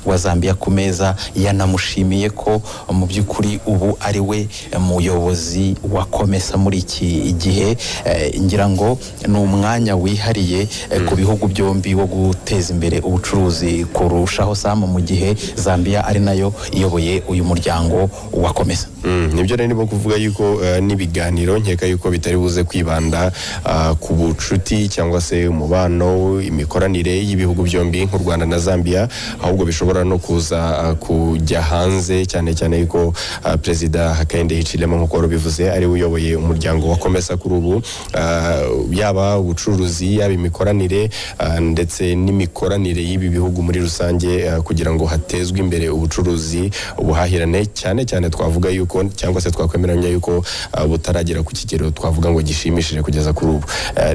wa Zambia ku meza yanamushimiye ko mu by'ukuri ubu ari we muyobozi wa komesa muri iki gihe. Ngira ngo ni umwanya wihariye ku bihugu byombi wo guteza imbere ubucuruzi kurushaho Sam, mu gihe Zambia ari nayo iyoboye uyu muryango wa komesa. Nibyo rero nibo kuvuga yuko n'ibiganiro nkeka yuko bitari buze kwibanda ku bucuti cyangwa se umubano, imikoranire y'ibihugu byombi nk'u Rwanda na Zambia, ahubwo bishobora no kuza kujya hanze, cyane cyane yuko Perezida Hakainde Hichilema nk'uko bivuze ari uyoboye umuryango wa komesa kuri ubu, yaba ubucuruzi, yaba imikoranire ndetse n'imikoranire y'ibi bihugu muri rusange, kugira ngo hatezwe imbere ubucuruzi, ubuhahirane, cyane cyane twavuga yuko cyangwa se twakwemeranya yuko butaragera ku kigero twavuga ngo gishimishije kugeza kuri ubu.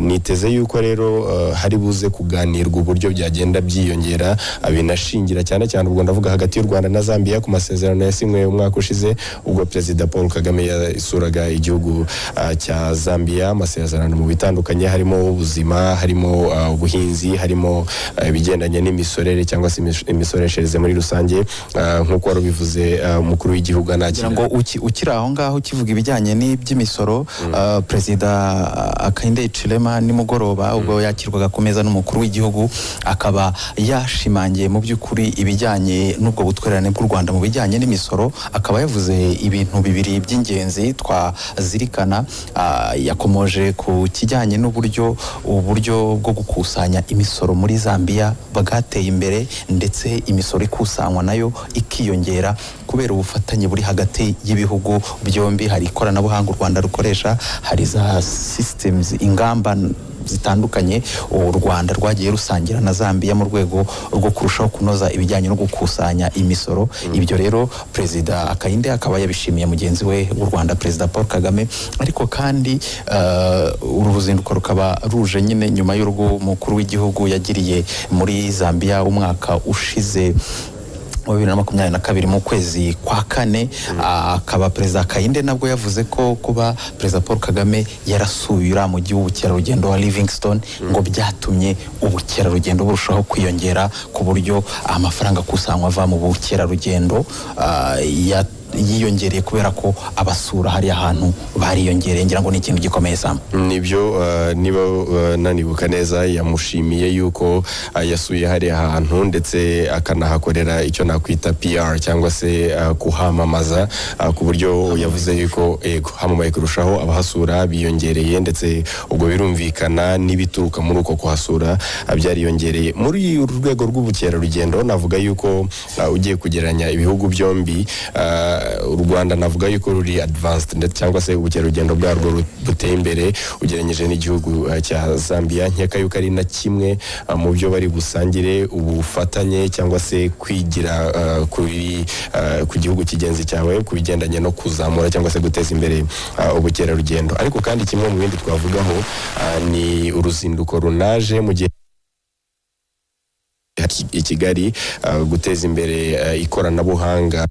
Niteze yuko rero hari buze kuganirwa uburyo byagenda byiyongera, binashingira cyane cyane ubwo ndavuga hagati y'u Rwanda na Zambia ku masezerano yasinywe umwaka ushize ubwo Perezida Paul Kagame yasuraga igihugu cya Zambia. Amasezerano mu bitandukanye harimo ubuzima, harimo ubuhinzi, harimo ibigendanye n'imisorere cyangwa se imisoreshereze muri rusange, nk'uko wari bivuze umukuru w'igihugu anakira ngo ukiri aho ngaho kivuga ibijyanye n'iby'imisoro. Perezida Hakainde Hichilema nimugoroba ubwo yakirwaga ku meza n'umukuru w'igihugu akaba yashimangiye mu by'ukuri ibijyanye n'ubwo butwererane bw'u Rwanda mu bijyanye n'imisoro. Akaba yavuze ibintu bibiri by'ingenzi twazirikana. Yakomoje ku kijyanye n'uburyo bwo gukusanya imisoro muri Zambia bagateye imbere, ndetse imisoro ikusanywa nayo ikiyongera kubera ubufatanye buri hagati y'ibihugu byombi. Hari ikoranabuhanga u Rwanda rukoresha, hari za systems, ingamba zitandukanye u Rwanda rwagiye rusangira na Zambia mu rwego rwo kurushaho kunoza ibijyanye no gukusanya imisoro. Ibyo rero Perezida Hakainde akaba yabishimiye mugenzi we w'u Rwanda Perezida Paul Kagame. Ariko kandi uru ruzinduko rukaba ruje nyine nyuma y'urugo mukuru w'igihugu yagiriye muri Zambia umwaka ushize wa 2022 mu kwezi kwa kane. Akaba Perezida Hakainde nabwo yavuze ko kuba Perezida Paul Kagame yarasubira mu gihugu cy'ubukerarugendo wa Livingstone ngo byatumye ubukerarugendo burushaho kwiyongera ku buryo amafaranga akusanywa ava mu bukerarugendo yiyongereye kubera ko abasura hari ahantu bariyongereye. Ngira ngo ni ikintu gikomeye Sam. Nibyo niba nanibuka neza yamushimiye yuko yasuye hari ahantu ndetse akanahakorera icyo nakwita PR cyangwa se kuhamamaza, ku buryo yavuze yuko hamamaye kurushaho abahasura biyongereye, ndetse ubwo birumvikana n'ibituruka muri uko kuhasura byariyongereye. Muri uru rwego rw'ubukerarugendo navuga yuko ugiye kugeranya ibihugu byombi, u Rwanda navuga yuko ruri advanced ndetse cyangwa se ubukerarugendo bwarwo buteye imbere ugereranije n'igihugu cya Zambia. Nkeka yuko ari na kimwe mu byo bari busangire ubufatanye cyangwa se kwigira ku gihugu kigenzi cyawe ku bigendanye no kuzamura cyangwa se guteza imbere ubukerarugendo. Ariko kandi kimwe mu bindi twavugaho ni uruzinduko runaje mu gihe i Kigali guteza imbere ikoranabuhanga.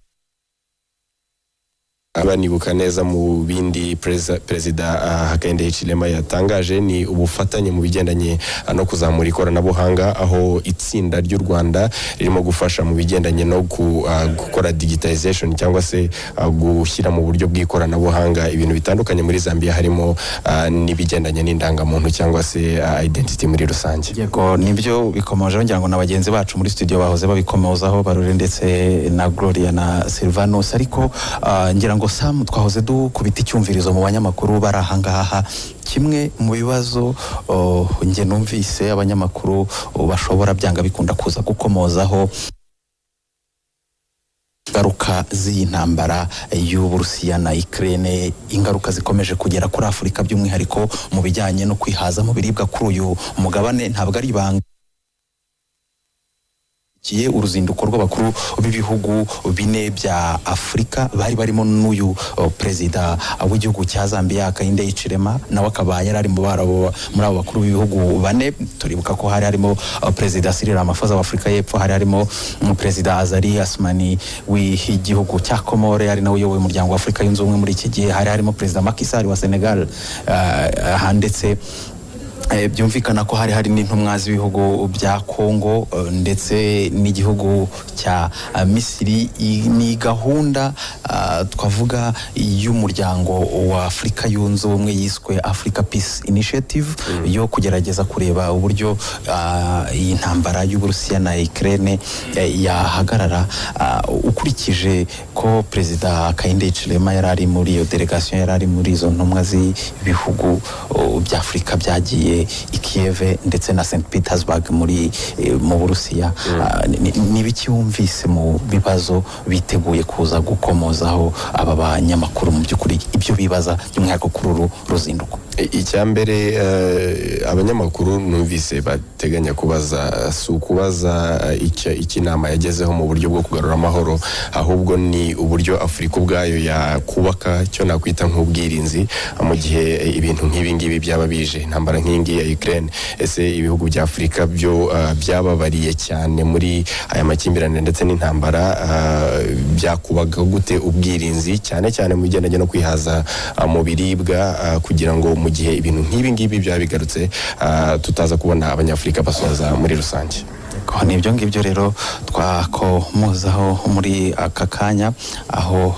Abanibuka neza mu bindi Perezida Hakainde Hichilema yatangaje ni ubufatanye mu bigendanye no kuzamura ikoranabuhanga, aho itsinda ry'u Rwanda ririmo gufasha mu bigendanye no gukora digitalization cyangwa se gushyira mu buryo bw'ikoranabuhanga ibintu bitandukanye muri Zambia, harimo n'ibigendanye n'indangamuntu cyangwa se identity muri rusange. Yego, nibyo bikomoje ngira ngo nabagenzi bacu muri studio bahoze babikomozaho Barore ndetse na Gloria na Silvanus. Ariko ngira ngo Sam twahoze dukubita icyumvirizo mu banyamakuru barahangaha. Kimwe mu bibazo nge numvise abanyamakuru bashobora byanga bikunda kuza gukomozaho ingaruka z'intambara y'Uburusiya na Ukraine, ingaruka zikomeje kugera kuri Afurika by'umwihariko mu bijyanye no kwihaza mu biribwa kuri uyu mugabane. Ntabwo ari ibanga uruzinduko rw'abakuru b'ibihugu bine bya Afurika bari barimo n'uyu Perezida w'igihugu cya Zambia Hakainde Hichilema, nawe akaba yari ari muri abo bakuru b'ibihugu bane. Turibuka ko hari harimo Perezida Cyril Ramaphosa wa Afurika y'Epfo, hari harimo Perezida Azali Assoumani w'igihugu cya Comore, ari nawe uyoboye umuryango wa Afurika yunze ubumwe muri iki gihe, hari harimo Perezida Macky Sall wa Senegal, ndetse byumvikana ko hari n'intumwa z'ibihugu bya Kongo ndetse n'igihugu cya Misiri. Ni gahunda twavuga y'umuryango wa Afurika yunze ubumwe yiswe Africa Peace Initiative yo kugerageza kureba uburyo iyi ntambara y'Uburusiya na Ukraine yahagarara. Ukurikije ko Perezida Hakainde Hichilema yarari muri iyo delegation, yarari muri izo ntumwa z'ibihugu bya Afurika byagiye i Kiev ndetse na St Petersburg mu Burusiya, nibiki wumvise mu bibazo biteguye kuza gukomozaho aba banyamakuru mu by'ukuri ibyo bibaza by'umwihariko kuri uru ruzinduko? Icyambere abanyamakuru numvise bateganya kubaza si ukubaza iki nama yagezeho mu buryo bwo kugarura amahoro, ahubwo ni uburyo Afurika ubwayo yakubaka cyo nakwita nk'ubwirinzi mu gihe ibintu nk'ibi ngibi byaba bije, intambara nk'ingi ya Ukraine. Ese ibihugu bya Afurika byo byababariye cyane muri aya makimbirane ndetse n'intambara, byakubaga gute ubwirinzi cyane cyane mu bigendanye no kwihaza mu biribwa, kugira ngo mu gihe ibintu nk'ibi ngibi byabigarutse tutaza kubona abanyafurika basoza muri rusange. Ni ibyo ngibyo rero twakomozaho muri aka kanya, aho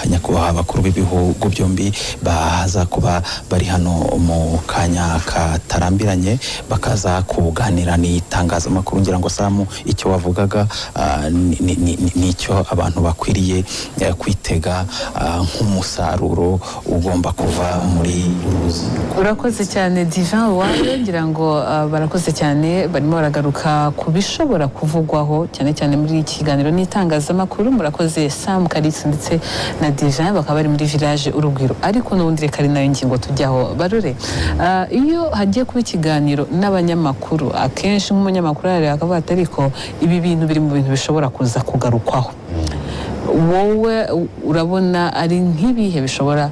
nyakubahwa abakuru b'ibihugu byombi baza kuba bari hano mu kanya katarambiranye, bakaza kuganira n'itangazamakuru. Ngira ngo Samu, icyo wavugaga nicyo abantu bakwiriye kwitega nk'umusaruro ugomba kuva muri uruzi. Urakoze cyane Divin Wayo, ngira ngo barakoze cyane, barimo baragaruka ku bishobora kuvugwaho cyane cyane muri iki kiganiro n'itangazamakuru. Murakoze Sam Karitsi ndetse na Divin, bakaba bari muri village Urugwiro. Ariko n'ubundi reka ari nayo ngingo tujyaho. Barore, iyo hagiye kuba ikiganiro n'abanyamakuru, akenshi nk'umunyamakuru akavuga ati ariko ibi bintu biri mu bintu bishobora kuza kugarukwaho. Wowe urabona ari nk'ibihe bishobora,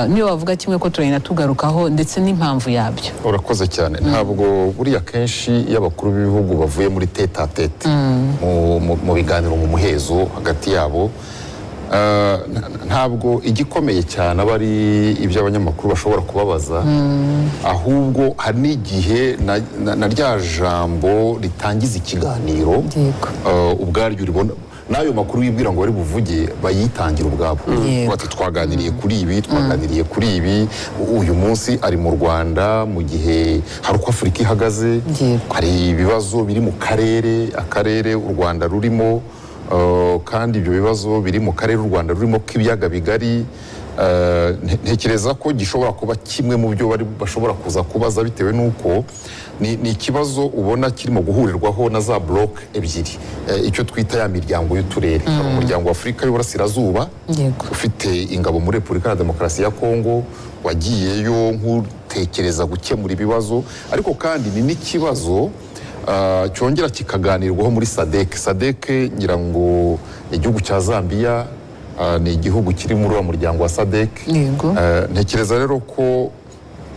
niyo wavuga kimwe ko turayina tugarukaho ndetse n'impamvu yabyo? Urakoze cyane. Ntabwo buriya kenshi iyo abakuru b'ibihugu bavuye muri tete a tete mu biganiro mu muhezo hagati yabo, ntabwo igikomeye cyane aba ari ibyo abanyamakuru bashobora kubabaza, ahubwo hari n'igihe na rya jambo ritangiza ikiganiro ubwaryo uribona, n'ayo makuru yibwira ngo bari buvuge bayitangira ubwabo. Bati twaganiriye kuri ibi, twaganiriye kuri ibi, uyu munsi ari mu Rwanda mu gihe hari uko Afurika ihagaze, hari ibibazo biri mu akarere u Rwanda rurimo, kandi ibyo bibazo biri mu karere u Rwanda rurimo k'ibiyaga bigari. Ntekereza ko gishobora kuba kimwe mu byo bashobora kuza kubaza, bitewe n'uko ni ikibazo ubona kirimo guhurirwaho na za bloc ebyiri, icyo twita ya miryango y'uturere. Umuryango wa Afurika y'Uburasirazuba ufite ingabo muri Repubulika ya Demokarasi ya Kongo, wagiyeyo nk'utekereza gukemura ibibazo, ariko kandi ni n'ikibazo cyongera kikaganirwaho muri SADC. Ngira ngo igihugu cya Zambia ni igihugu kiri muri uwo muryango wa SADC. Ntekereza rero ko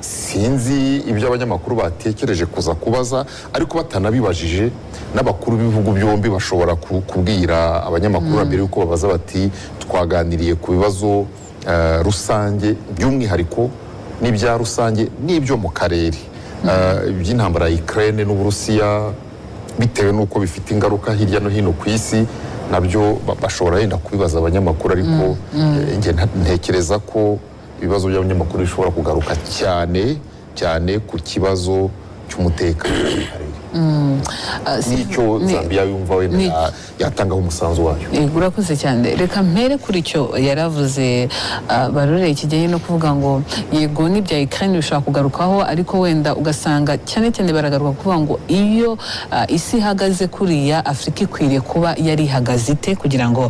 sinzi ibyo abanyamakuru batekereje kuza kubaza, ariko batanabibajije n'abakuru b'ibihugu byombi bashobora kubwira abanyamakuru mbere yuko babaza bati twaganiriye ku bibazo rusange, by'umwihariko n'ibya rusange n'ibyo mu karere, iby'intambara ya Ukraine n'Uburusiya, bitewe n'uko bifite ingaruka hirya no hino ku isi. Nabyo bashobora yenda kubibaza abanyamakuru, ariko ntekereza ko ibibazo by'abanyamakuru bishobora kugaruka cyane ku kibazo cy'umutekano n'icyo Zambia yumva wenda yatangaho umusanzu wayo. Urakoze cyane. Reka mpere kuri icyo yaravuze Barore, ikijyanye no kuvuga ngo yego n'ibya Ukraine bishobora kugarukaho, ariko wenda ugasanga cyane baragaruka kuvuga ngo iyo isi ihagaze kuriya, Afurika ikwiriye kuba yari ihagaze ite kugira ngo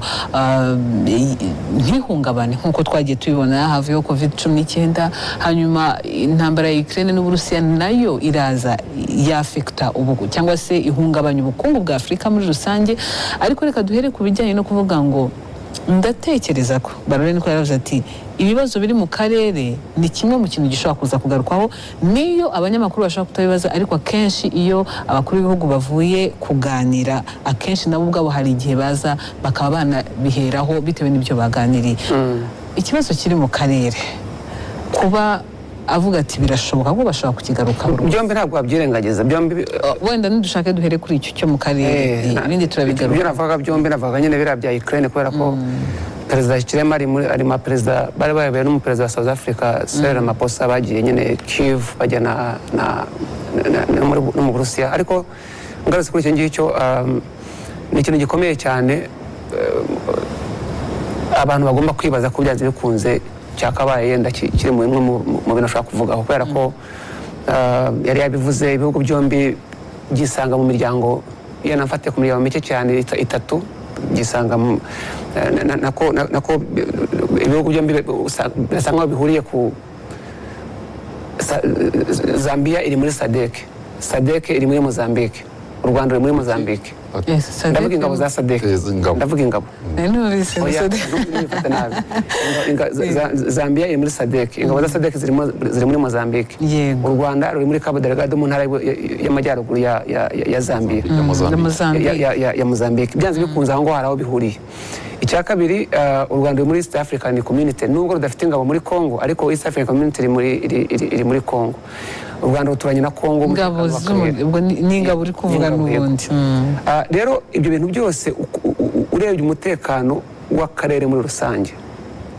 ntihungabane nk'uko twagiye tubibona havuyeho COVID-19, hanyuma intambara ya Ukraine n'Uburusiya nayo iraza yafekta cyangwa se ihungabanya ubukungu bwa Afurika muri rusange. Ariko reka duhere ku bijyanye no kuvuga ngo ndatekereza ko Barore niko yaravuze ati ibibazo biri mu karere ni kimwe mu kintu gishobora kuza kugarukwaho, niyo abanyamakuru bashobora kutabibaza, ariko akenshi iyo abakuru b'ibihugu bavuye kuganira, akenshi nabo ubwabo hari igihe baza bakaba banabiheraho bitewe n'ibyo baganiriye. Ikibazo kiri mu karere, kuba avuga ati birashoboka ko bashobora kukigarukaho byombi ntabwo wabyirengagiza byombi wenda nidushake duhere kuri icyo cyo mu karere ibindi turabigaruka ibyo navuga byombi navuga nyine biriya bya Ukraine kubera ko perezida Hichilema ari mu perezida bari bayoboye n'umuperezida wa South Africa Cyril Ramaphosa bagiye nyine Kyiv bajya no mu Burusiya ariko ngarutse kuri icyo ngicyo ni ikintu gikomeye cyane abantu bagomba kwibaza ko byanze bikunze cyakabaye yenda kiri mu bintu ashobora kuvugaho kubera ko yari yabivuze ibihugu byombi byisanga mu miryango yanafate ku miryango mike cyane itatu byisanga nako ibihugu byombi birasa nkaho bihuriye ku Zambia iri muri SADC iri muri Mozambique u Rwanda ruri muri Mozambique ndavuga ingabo za SADC ndavuga ingabo Zambia iri muri SADC ingabo za SADC ziri muri Mozambique u Rwanda ruri muri Cabo Delgado mu ntara y'amajyaruguru ya Zambia ya Mozambique byanze bikunze aho ngo hari aho bihuriye icya kabiri u Rwanda ruri muri East African Community nubwo rudafite ingabo muri Congo ariko East African Community iri muri Congo u Rwanda ruturanye na Congo n'ingabo uri kuvuga n'ubundi rero ibyo bintu byose urebye umutekano w'akarere muri rusange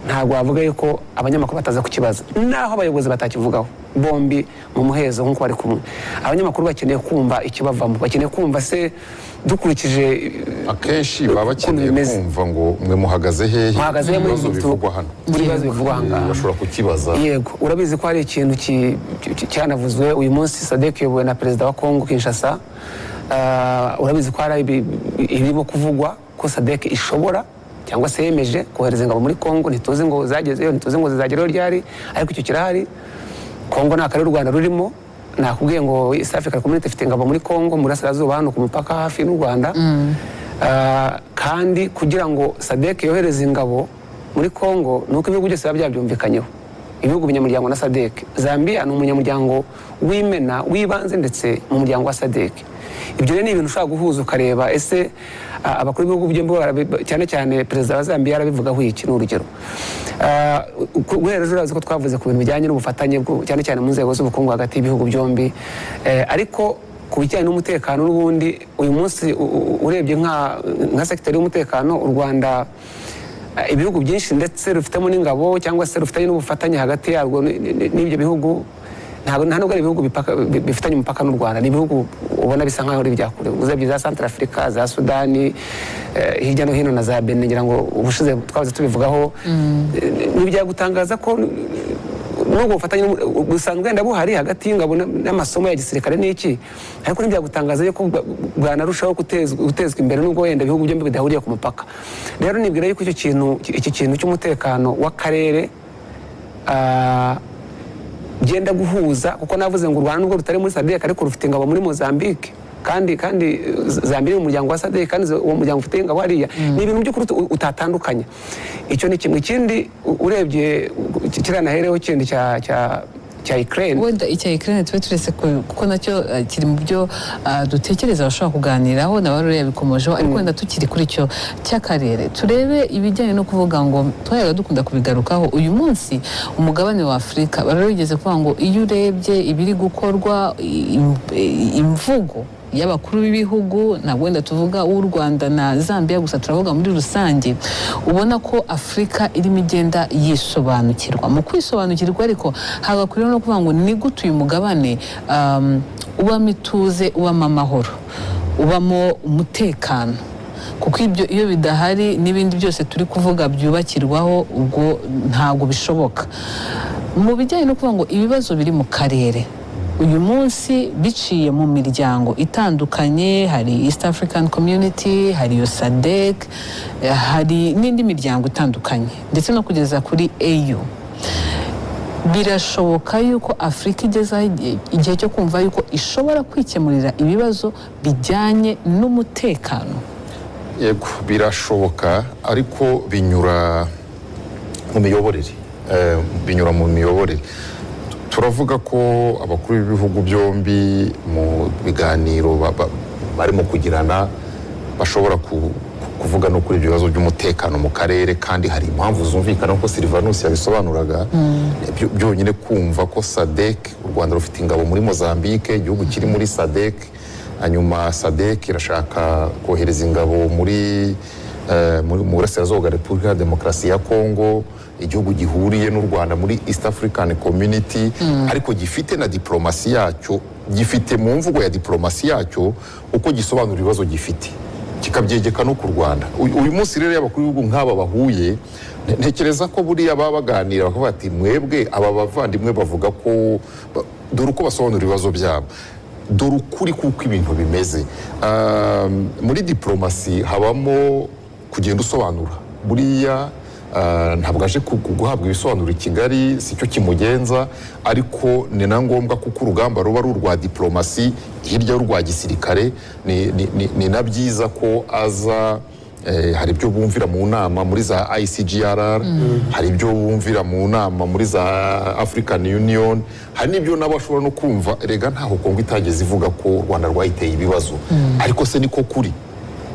ntabwo wavuga yuko abanyamakuru bataza kukibaza naho abayobozi batakivugaho bombi mu muhezo nk'uko bari kumwe abanyamakuru bakeneye kumva ikibavamo bakeneye kumva se dukurikije akenshi baba bakeneye kumva ngo mwe muhagaze hehe ibibazo bivugwa hano muri bibazo bivugwa hano bashobora kukibaza yego urabizi ko hari ikintu cyanavuzwe uyu munsi SADC yobowe na perezida wa Congo Kinshasa urabizi ko hari irimo kuvugwa ko SADC ishobora cyangwa se yemeje kohereza ingabo muri Congo ntituzi ngo zagezeyo ntituzi ngo zizagereyo ryari ariko icyo kirahari Congo nta karere u Rwanda rurimo nakubwiye ngo East African Community ifite ingabo muri Congo mu burasirazuba hano ku mupaka hafi n'u Rwanda kandi kugira ngo SADC yohereze ingabo muri Congo nuko ibihugu byose biba byabyumvikanyeho ibihugu binyamuryango na SADC Zambia ni umunyamuryango w'imena w'ibanze ndetse mu muryango wa SADC ibyo rero ni ibintu ushobora guhuza ukareba ese abakuru b'ibihugu byombi cyane cyane perezida wa Zambia arabivugaho iki ni urugero guhera ejo urazi ko twavuze ku bintu bijyanye n'ubufatanye cyane cyane mu nzego z'ubukungu hagati y'ibihugu byombi ariko ku bijyanye n'umutekano n'ubundi uyu munsi urebye nka sekiteri y'umutekano u Rwanda ibihugu byinshi ndetse rufitemo n'ingabo cyangwa se rufitanye n'ubufatanye hagati yarwo n'ibyo bihugu nta nubwo ari ibihugu bifitanye umupaka n'u Rwanda ni ibihugu ubona bisa nkaho ari ibyakure uzebye za Central Africa za Sudani hirya no hino na za Benin ngira ngo ubushize twavuze tubivugaho ntibyagutangaza ko nubwo bufatanye busanzwe wenda buhari hagati y'ingabo n'amasomo ya gisirikare n'iki ariko ntibyagutangaza yuko bwanarushaho gutezwa imbere nubwo wenda ibihugu byombi bidahuriye ku mupaka rero nibwira yuko iki kintu cy'umutekano w'akarere genda guhuza kuko navuze ngo u Rwanda nubwo rutari muri SADC ariko rufite ingabo muri Mozambique kandi Zambia mu muryango wa SADC kandi uwo muryango ufite ingabo hariya ni ibintu by'ukuri utatandukanya icyo ni kimwe ikindi urebye kiranahereho kindi cya Ukraine wenda icya Ukraine tube turetse kuko nacyo kiri mu byo dutekereza bashobora kuganiraho n'abarore yabikomojeho ariko wenda tukiri kuri cyo cy'akarere turebe ibijyanye no kuvuga ngo twayaga dukunda kubigarukaho uyu munsi umugabane wa Afurika bararigeze kuvuga ngo iyo urebye ibiri gukorwa imvugo y'abakuru b'ibihugu ntabwo wenda tuvuga w'u Rwanda na Zambia gusa turavuga muri rusange ubona ko Afurika irimo igenda yisobanukirwa mu kwisobanukirwa ariko hagakwiriye no kuvuga ngo ni gute uyu mugabane ubamo ituze ubamo amahoro ubamo umutekano kuko ibyo iyo bidahari n'ibindi byose turi kuvuga byubakirwaho ubwo ntabwo bishoboka mu bijyanye no kuvuga ngo ibibazo biri mu karere uyu munsi biciye mu miryango itandukanye hari East African Community hari SADC hari n'indi miryango itandukanye ndetse no kugeza kuri AU birashoboka yuko Afurika igeza igihe cyo kumva yuko ishobora kwikemurira ibibazo bijyanye n'umutekano yego birashoboka ariko binyura mu miyoborere turavuga ko abakuru b'ibihugu byombi mu biganiro barimo kugirana bashobora kuvuga no kuri ibyo bibazo by'umutekano mu karere, kandi hari impamvu zumvikana ko Silvanus yabisobanuraga. Byonyine kumva ko SADC, u Rwanda rufite ingabo muri Mozambique, igihugu kiri muri SADC, hanyuma SADC irashaka kohereza ingabo mu burasirazuba bwa Repubulika ya Demokarasi ya Kongo, igihugu gihuriye n'u Rwanda muri East African Community, ariko gifite na diplomasi yacyo, gifite mu mvugo ya diplomasi yacyo uko gisobanura ibibazo gifite, kikabyegeka no ku Rwanda. Uyu munsi rero y'abakuru b'ibihugu nk'aba bahuye, ntekereza ko buriya baba baganira bakavuga ati mwebwe aba bavandimwe bavuga ko dore uko basobanura ibibazo byabo, dore ukuri kuko ibintu bimeze. Muri diplomasi habamo kugenda usobanura. Buriya ntabwo aje guhabwa ibisobanuro i Kigali, si cyo kimugenza, ariko ni na ngombwa kuko urugamba ruba ari urwa diplomasi hirya y'urwa gisirikare. Ni na byiza ko aza, hari ibyo bumvira mu nama muri za ICGLR, hari ibyo bumvira mu nama muri za African Union, hari n'ibyo nabo ashobora no kumva. Erega ntaho Kongo itageze ivuga ko u Rwanda rwayiteye ibibazo, ariko se niko kuri.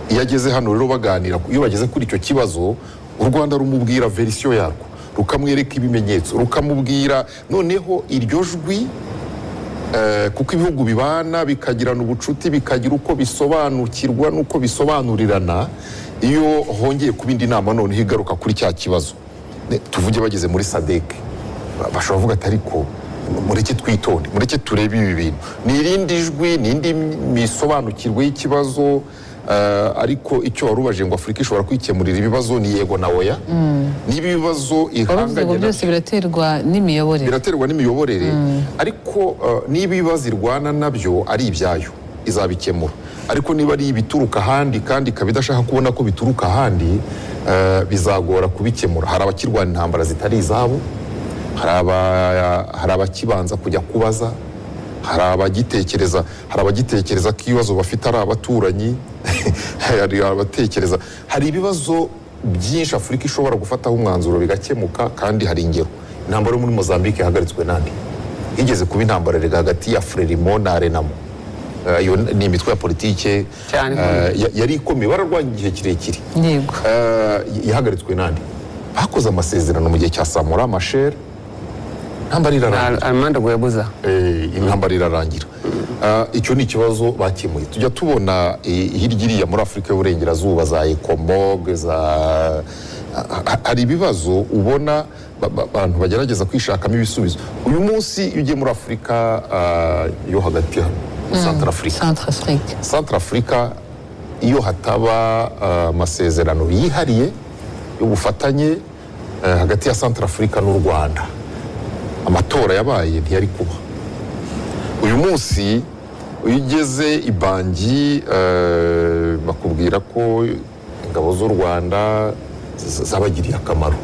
Iyo ageze hano rero baganira, iyo bageze kuri icyo kibazo, u Rwanda rumubwira verisiyo yarwo, rukamwereka ibimenyetso, rukamubwira noneho iryo jwi, kuko ibihugu bibana bikagirana ubucuti, bikagira uko bisobanukirwa n'uko bisobanurirana. Iyo hongeye kuba indi nama noneho igaruka kuri cya kibazo, tuvuge bageze muri SADC, bashobora kuvuga ati ariko mureke twitonde, mureke turebe ibi bintu, ni irindi jwi, ni indi misobanukirwe y'ikibazo. Ariko icyo warubaje ngo Afurika ishobora kwikemurira ibibazo ni yego na oya. Niba ibibazo ihanganye byose biraterwa n'imiyoborere, biraterwa n'imiyoborere, ariko niba ibibazo irwana nabyo ari ibyayo izabikemura. Ariko niba ari ibituruka ahandi kandi ikaba idashaka kubona ko bituruka ahandi, bizagora kubikemura. Hari abakirwana intambara zitari izabo, hari abakibanza kujya kubaza, hari abagitekereza ko ibibazo bafite ari abaturanyi, hari abatekereza, hari ibibazo byinshi Afurika ishobora gufataho umwanzuro bigakemuka. Kandi hari ingero, intambara yo muri Mozambique yahagaritswe nande? Igeze kuba intambara hagati ya Frelimo na Renamo, iyo ni imitwe ya politike yari ikomeye, bararwanya igihe kirekire. Yego. Yahagaritswe nande? Bakoze amasezerano mu gihe cya Samora Machel, intambara irarangira. Intambara irarangira. Icyo ni ikibazo bakemuye. Tujya tubona hirya iriya muri Afurika y'Uburengerazuba za Ekomog, hari ibibazo ubona abantu bagerageza kwishakamo ibisubizo. Uyu munsi iyo ugiye muri Afurika yo hagati hano, Centrafrique, iyo hataba amasezerano yihariye y'ubufatanye hagati ya Centrafrique n'u Rwanda, amatora yabaye ntiyari kuba. Uyu munsi iyo ugeze i Bangi, bakubwira ko ingabo z'u Rwanda zabagiriye akamaro.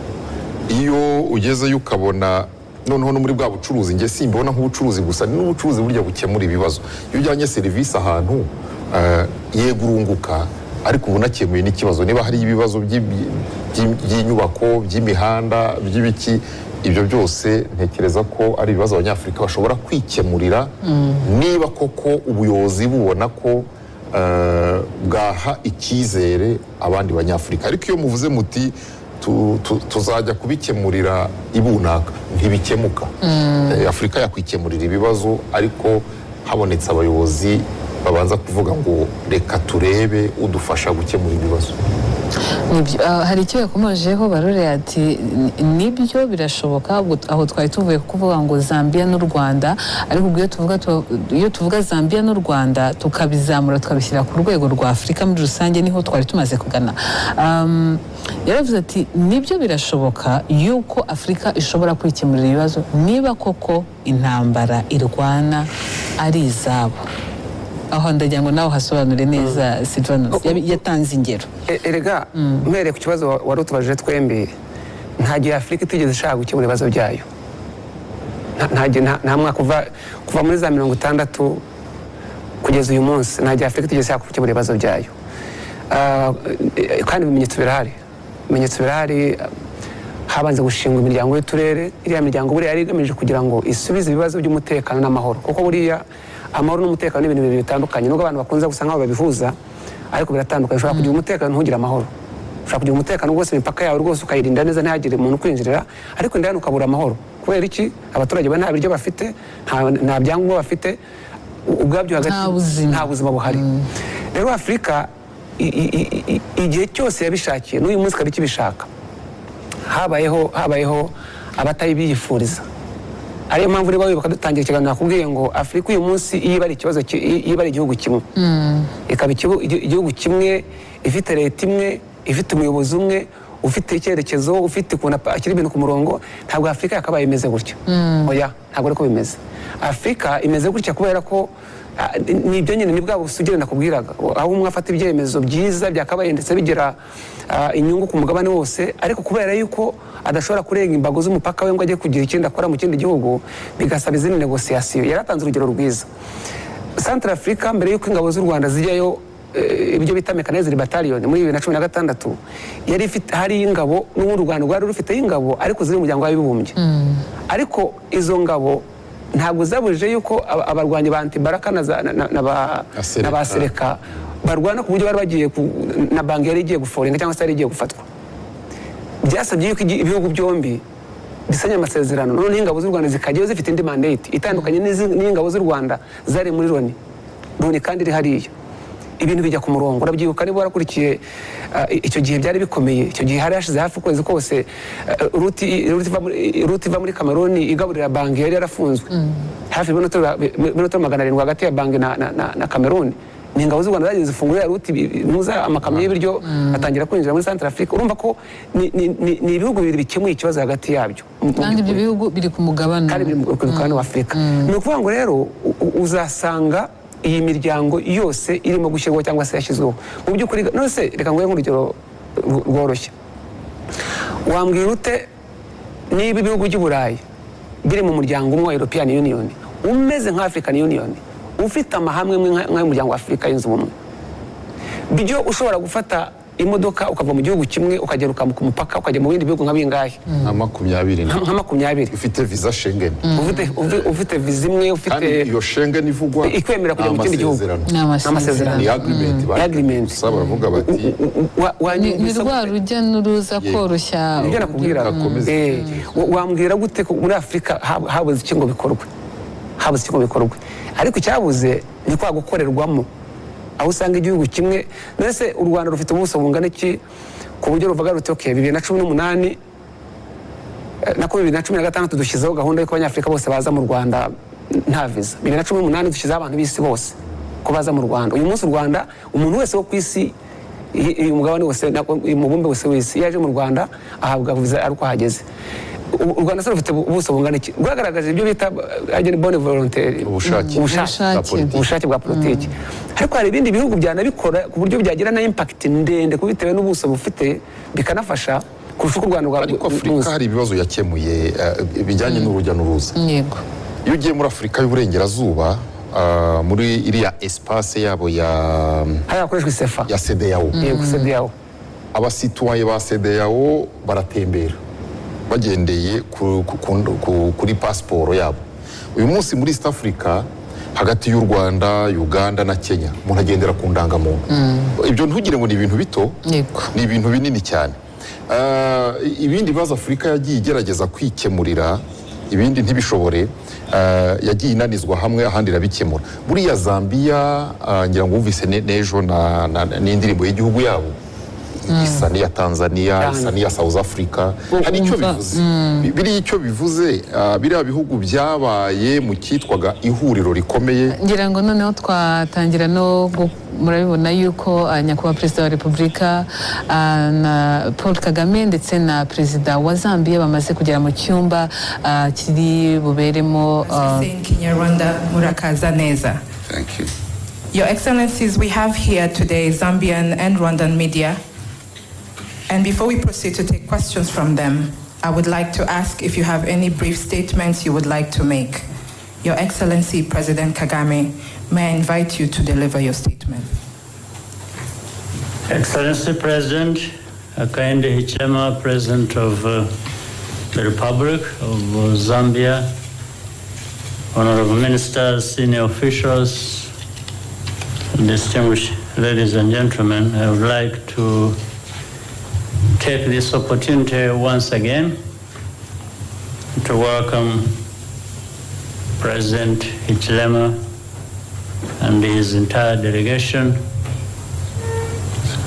Iyo ugezeyo ukabona noneho no muri bwa bucuruzi, nge simbona nk'ubucuruzi gusa, ni n'ubucuruzi burya bukemura ibibazo. Iyo ujyanye serivisi ahantu, yego urunguka, ariko ubu nakemuye n'ikibazo. Niba hari ibibazo by'inyubako, by'imihanda, by'ibiki, ibyo byose ntekereza ko ari ibibazo abanyafurika bashobora kwikemurira, niba koko ubuyobozi bubona ko bwaha icyizere abandi banyafurika. Ariko iyo muvuze muti tuzajya kubikemurira ibunaka, ntibikemuka. Afurika yakwikemurira ibibazo, ariko habonetse abayobozi babanza kuvuga ngo reka turebe udufasha gukemura ibibazo. Hari icyo yakomojeho Barore ati nibyo birashoboka. Aho twari tuvuye kuvuga ngo Zambia n'u Rwanda, ariko iyo tuvuga Zambia n'u Rwanda tukabizamura tukabishyira ku rwego rwa Afurika muri rusange, niho twari tumaze kugana. Yaravuze ati nibyo birashoboka yuko Afurika ishobora kwikemurira ibibazo niba koko intambara irwana ari izabo. Aho ndagira ngo nawe hasobanure neza Silvanus yatanze ingero. Erega mpereye ku kibazo wari utubajije twembi, nta gihe Afurika itigeze ishaka gukemura ibibazo byayo. Nta mwaka kuva muri za 60 kugeza uyu munsi, nta gihe Afurika itigeze ishaka gukemura ibibazo byayo. Kandi ibimenyetso birahari. Habanze gushingwa imiryango y'uturere. Iriya miryango buriya yari igamije kugira ngo isubize ibibazo by'umutekano n'amahoro, kuko buriya amahoro n'umutekano ni ibintu bibiri bitandukanye. Nubwo abantu bakunze gusa nkaho babihuza, ariko biratandukanye. Ushobora kugira umutekano ntugire amahoro. ushobora kugira umutekano rwose imipaka yawe rwose ukayirinda neza ntihagire umuntu kwinjirira, ariko indani ukabura amahoro. Kubera iki? Abaturage nta biryo bafite, nta byangombwa bafite, ubwabyo hagati nta buzima buhari. Rero Afurika igihe cyose yabishakiye n'uyu munsi ikaba ikibishaka, habayeho abatayibiyifuriza. Ariyo mpamvu niba wibuka dutangira ikiganiro nakubwiye ngo Afurika uyu munsi iyo ari igihugu kimwe, ikaba igihugu kimwe, ifite leta imwe, ifite umuyobozi umwe, ufite icyerekezo, ufite ukuntu ashyira ibintu ku murongo, ntabwo Afurika yakabaye imeze gutya. Oya, ntabwo ariko bimeze. Afurika imeze gutya kubera ko nibyo nyine, ni bwa busugire nakubwiraga, aho umwe afata ibyemezo byiza byakabaye ndetse bigira inyungu ku mugabane wose, ariko kubera yuko adashobora kurenga imbago z'umupaka we ngo ajye kugira ikindi akora mu kindi gihugu, bigasaba izindi negosiyasiyo. Yaratanze urugero rwiza. Central Africa mbere yuko ingabo z'u Rwanda zijyayo, ibyo bita mekanizeri bataliyoni muri 2016, yari ifite hari ingabo, n'u Rwanda rwari rufite ingabo ariko ziri mu muryango w'abibumbye. Ariko izo ngabo ntabwo zabujije yuko abarwanyi ba antibaraka na basereka barwana ku buryo bari bagiye na banki yari igiye guforenga cyangwa se yari igiye gufatwa. Byasabye yuko ibihugu byombi bisanya amasezerano, none ingabo z'u Rwanda zikajyayo zifite indi mandate itandukanye n'ingabo z'u Rwanda zari muri Loni kandi iri hariya. Ibintu bijya ku murongo. Urabyibuka niba warakurikiye icyo gihe byari bikomeye, icyo gihe hari hashize hafi ukwezi kose ruti iva muri Cameroon igaburira banki yari yarafunzwe hafi ibirometero 700 hagati ya banki na Cameroon. Ni ingabo z'u Rwanda zagiye zifungurira ruti muza amakamyo y'ibiryo atangira kwinjira muri Central Africa. Urumva ko ni ibihugu bibiri bikemuye ikibazo hagati yabyo, kandi ibyo bihugu biri ku mugabane wa Afurika. Ni ukuvuga ngo rero uzasanga iyi miryango yose irimo gushyirwaho cyangwa se yashyizweho mu by'ukuri. None se reka nguhe nk'urugero rworoshye. Wambwira ute niba ibihugu by'u Burayi biri mu muryango umwe wa European Union, umeze nka African Union, ufite amahame nk'umuryango wa Afurika yunze ubumwe, byo ushobora gufata imodoka ukava mu gihugu kimwe ukagera ukambuka umupaka ukajya mu bindi bihugu nka bingahe? nka 20. Ufite visa Schengen, ufite visa imwe, ufite kandi iyo Schengen ivugwa ikwemera kujya mu kindi gihugu n'amasezerano, ni agreement. Saba baravuga bati ni rwa rujya n'uruza koroshya. Ibyo nakubwira, wambwira gute ko muri Afurika habuze iki ngo bikorwe? Ariko icyabuze ni kwa gukorerwamo, aho usanga igihugu kimwe. Nese u Rwanda rufite ubuso bungana iki ku buryo ruvuga ruti okay 2018 na 2016 dushyizeho gahunda y'uko abanyafurika bose baza mu Rwanda nta visa. 2018 dushyizeho abantu b'isi bose ko baza mu Rwanda. Uyu munsi u Rwanda, umuntu wese wo ku isi, umugabane wose, umubumbe wese w'isi yaje mu Rwanda ahabwa visa ariko ahageze. U Rwanda rufite ubuso bungana iki? Rwagaragaje ibyo bita bonne volonté, ubushake bwa politiki. Ariko hari ibindi bihugu byanabikora ku buryo byagira na impact ndende kubitewe n'ubuso bufite, bikanafasha kurusha u Rwanda. Ariko Afurika hari ibibazo yakemuye bijyanye n'urujya n'uruza. Yego, iyo ugiye muri Afurika y'Uburengerazuba, muri iriya espace yabo hakoreshwa isefa ya CEDEAO, yego CEDEAO, abasituwaye ba CEDEAO baratembera bagendeye kuri pasiporo yabo. Uyu munsi muri East Africa hagati y'u Rwanda, Uganda na Kenya umuntu agendera ku ndangamuntu. Ibyo ntugire ngo ni ibintu bito, ni ibintu binini cyane. Ibindi bibazo Afurika yagiye igerageza kwikemurira, ibindi ntibishobore, yagiye inanizwa hamwe ahandi irabikemura. Buriya Zambia ngira ngo wumvise n'ejo n'indirimbo y'igihugu yabo, isa n'iya Tanzania, isa n'iya South Africa. Hari icyo bivuze, biriya icyo bivuze, biriya bihugu byabaye mu cyitwaga ihuriro rikomeye. ngira ngo noneho twatangira no murabibona yuko nyakubahwa perezida wa Repubulika na Paul Kagame ndetse na perezida wa Zambia bamaze kugera mu cyumba kiri buberemo Kinyarwanda. Murakaza neza. Thank you. Your Excellencies, we have here today Zambian and Rwandan media. And before we proceed to take questions from them, I would like to ask if you have any brief statements you would like to make. Your Excellency, President Kagame, may I invite you to deliver your statement. Excellency President Hakainde Hichilema, President of the Republic of Zambia, Honorable Ministers, senior officials, distinguished ladies and gentlemen, I would like to take this opportunity once again to welcome President Hichilema and his entire delegation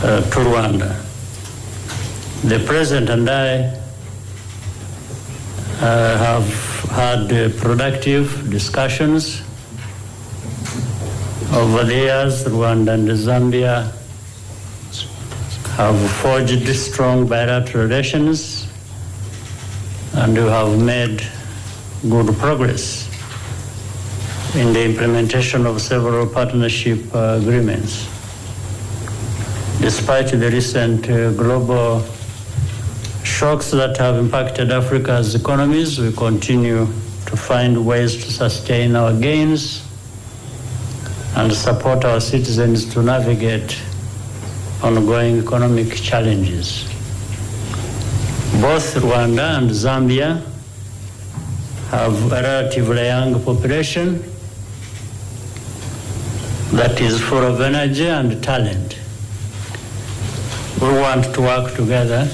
to Rwanda. The President and I have had productive discussions over the years. Rwanda and Zambia have forged strong bilateral relations, and we have made good progress in the implementation of several partnership agreements. Despite the recent global shocks that have impacted Africa's economies, we continue to find ways to sustain our gains and support our citizens to navigate ongoing economic challenges. Both Rwanda and Zambia have a relatively young population that is full of energy and talent. We want to work together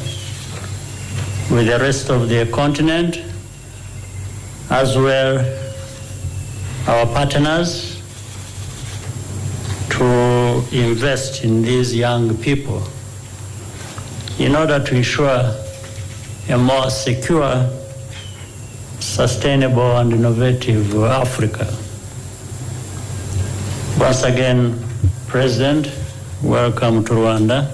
with the rest of the continent, as well our partners, to invest in these young people in order to ensure a more secure, sustainable, and innovative Africa. Once again, President, welcome to Rwanda.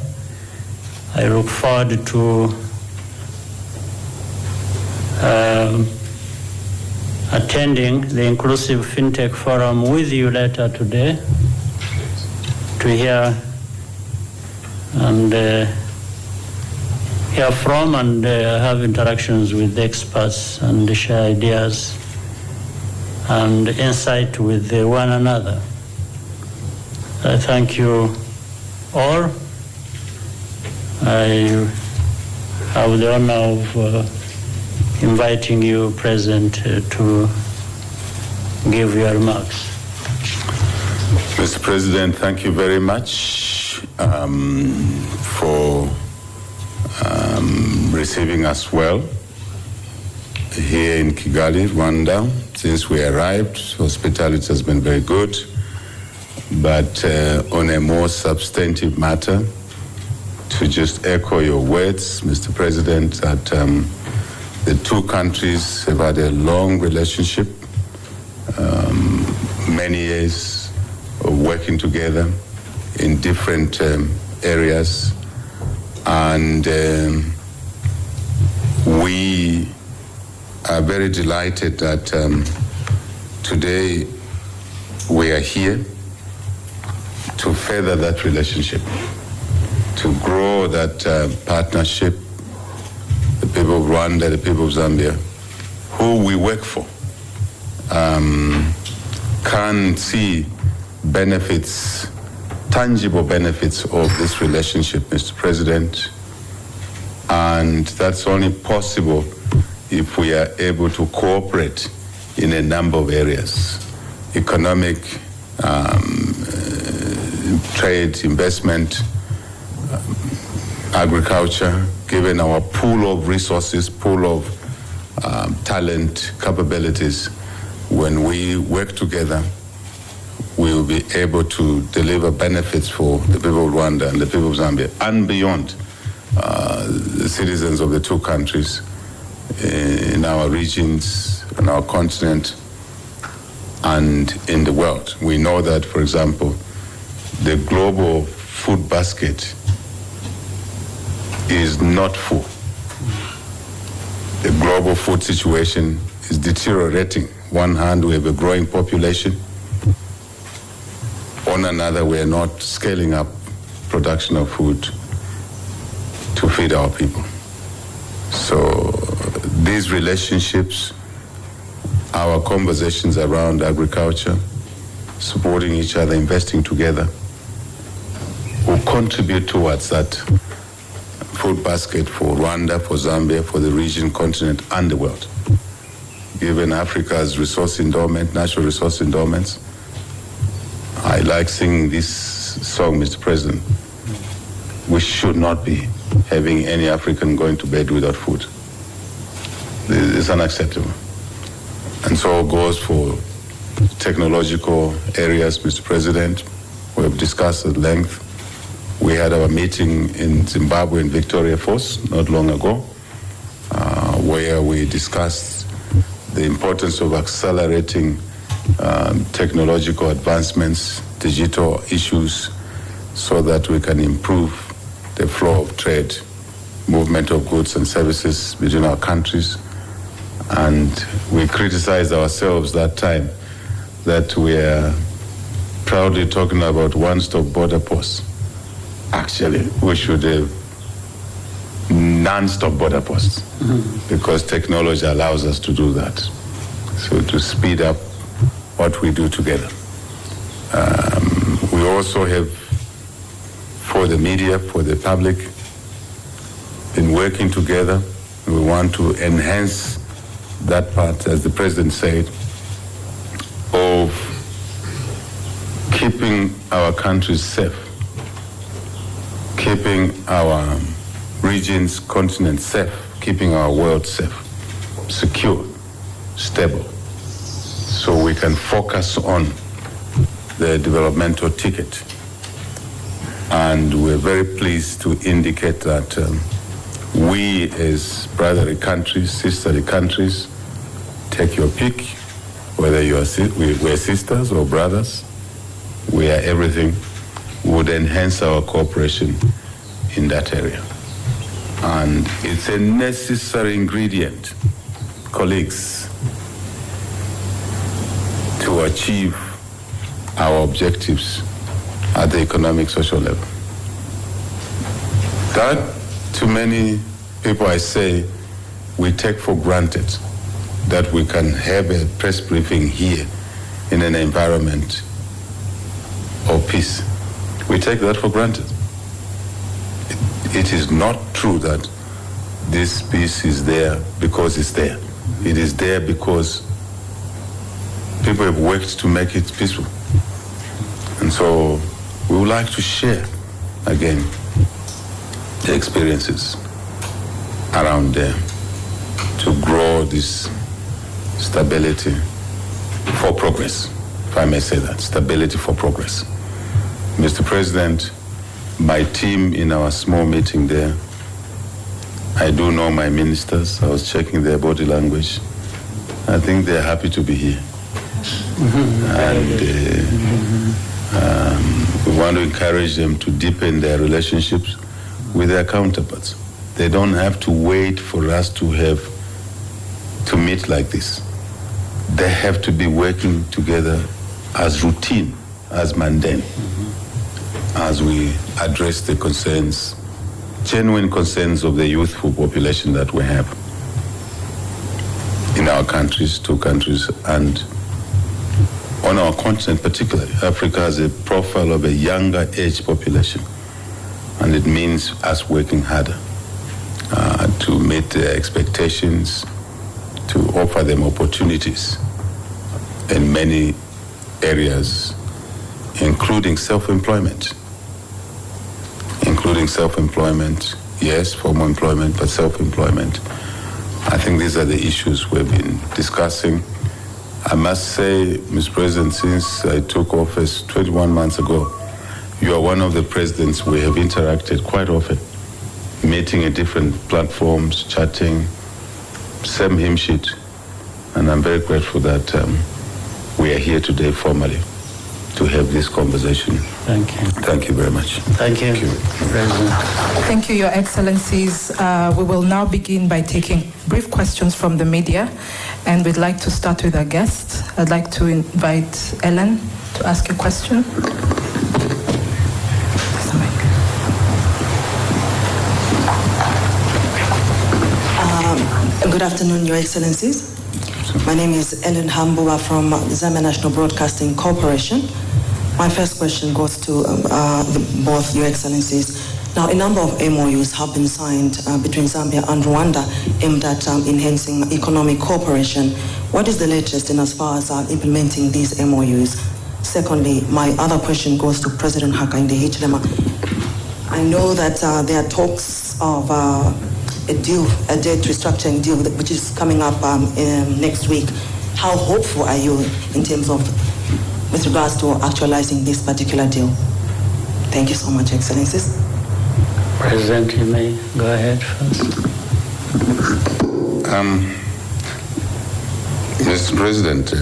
I look forward to attending the Inclusive FinTech Forum with you later today to hear and hear from and have interactions with the experts and share ideas and insight with one another. I thank you all. I have the honor of inviting you, President, to give your remarks. Mr. President, thank you very much for receiving us well here in Kigali, Rwanda. Since we arrived, hospitality has been very good. But on a more substantive matter, to just echo your words, Mr. President, that the two countries have had a long relationship, many years of working together in different areas, and we are very delighted that today we are here to further that relationship, to grow that partnership. The people of Rwanda, the people of Zambia, who we work for, can see benefits, tangible benefits of this relationship, Mr. President. And that's only possible if we are able to cooperate in a number of areas: economic, trade, investment, agriculture. Given our pool of resources, pool of talent, capabilities, when we work together, we will be able to deliver benefits for the people of Rwanda and the people of Zambia and beyond, the citizens of the two countries in our regions, on our continent, and in the world. We know that, for example, the global food basket is not full. The global food situation is deteriorating. One hand, we have a growing population. On another, we are not scaling up production of food to feed our people. So these relationships, our conversations around agriculture, supporting each other, investing together, will contribute towards that food basket for Rwanda, for Zambia, for the region, continent, and the world. Given Africa's resource endowment, natural resource endowments, I like singing this song, Mr. President. We should not be having any African going to bed without food. It's unacceptable. And so it goes for technological areas, Mr. President. We have discussed at length. We had our meeting in Zimbabwe in Victoria Falls not long ago, where we discussed the importance of accelerating technological advancements, digital issues, so that we can improve the flow of trade, movement of goods and services between our countries. And we criticized ourselves that time that we are proudly talking about one-stop border posts. Actually, we should have non-stop border posts because technology allows us to do that. So to speed up what we do together. We also have, for the media, for the public, been working together. We want to enhance that part, as the President said, of keeping our countries safe, keeping our regions, continents safe, keeping our world safe, secure, stable, so we can focus on the developmental ticket. And we're very pleased to indicate that we as brotherly countries, sisterly countries, take your pick, whether we're sisters or brothers, we are everything, would enhance our cooperation in that area. And it's a necessary ingredient, colleagues, to achieve our objectives at the economic, social level. That, to many people I say, we take for granted that we can have a press briefing here in an environment of peace. We take that for granted. It is not true that this peace is there because it's there. It is there because people have worked to make it peaceful. And so we would like to share, again, the experiences around there to grow this stability for progress, if I may say that, stability for progress. Mr. President, my team in our small meeting there, I do know my ministers. I was checking their body language. I think they're happy to be here. And we want to encourage them to deepen their relationships with their counterparts. They don't have to wait for us to meet like this. They have to be working together as routine, as mundane, as we address the concerns, genuine concerns of the youthful population that we have in our countries, two countries, and on our continent particularly. Africa has a profile of a younger age population, and it means us working harder to meet their expectations, to offer them opportunities in many areas, including self-employment. Yes, formal employment, but self-employment. I think these are the issues we've been discussing. I must say, Mr. President, since I took office 21 months ago, you are one of the presidents we have interacted quite often, meeting at different platforms, chatting, same hymn sheet, and I'm very grateful that we are here today formally to have this conversation. Thank you. Thank you very much. Thank you, President. Thank you, Your Excellencies. We will now begin by taking brief questions from the media, and we'd like to start with our guests. I'd like to invite Ellen to ask a question. Good afternoon, Your Excellencies. My name is Ellen Hambuwa from Zambia National Broadcasting Corporation. My first question goes to both Your Excellencies. Now, a number of MOUs have been signed between Zambia and Rwanda aimed at enhancing economic cooperation. What is the latest in as far as implementing these MOUs? Secondly, my other question goes to President Hakainde Hichilema. I know that there are talks of a debt restructuring deal which is coming up next week. How hopeful are you in terms of, with regards to actualizing this particular deal? Thank you so much, Excellencies. President, you may go ahead first. Mr. President,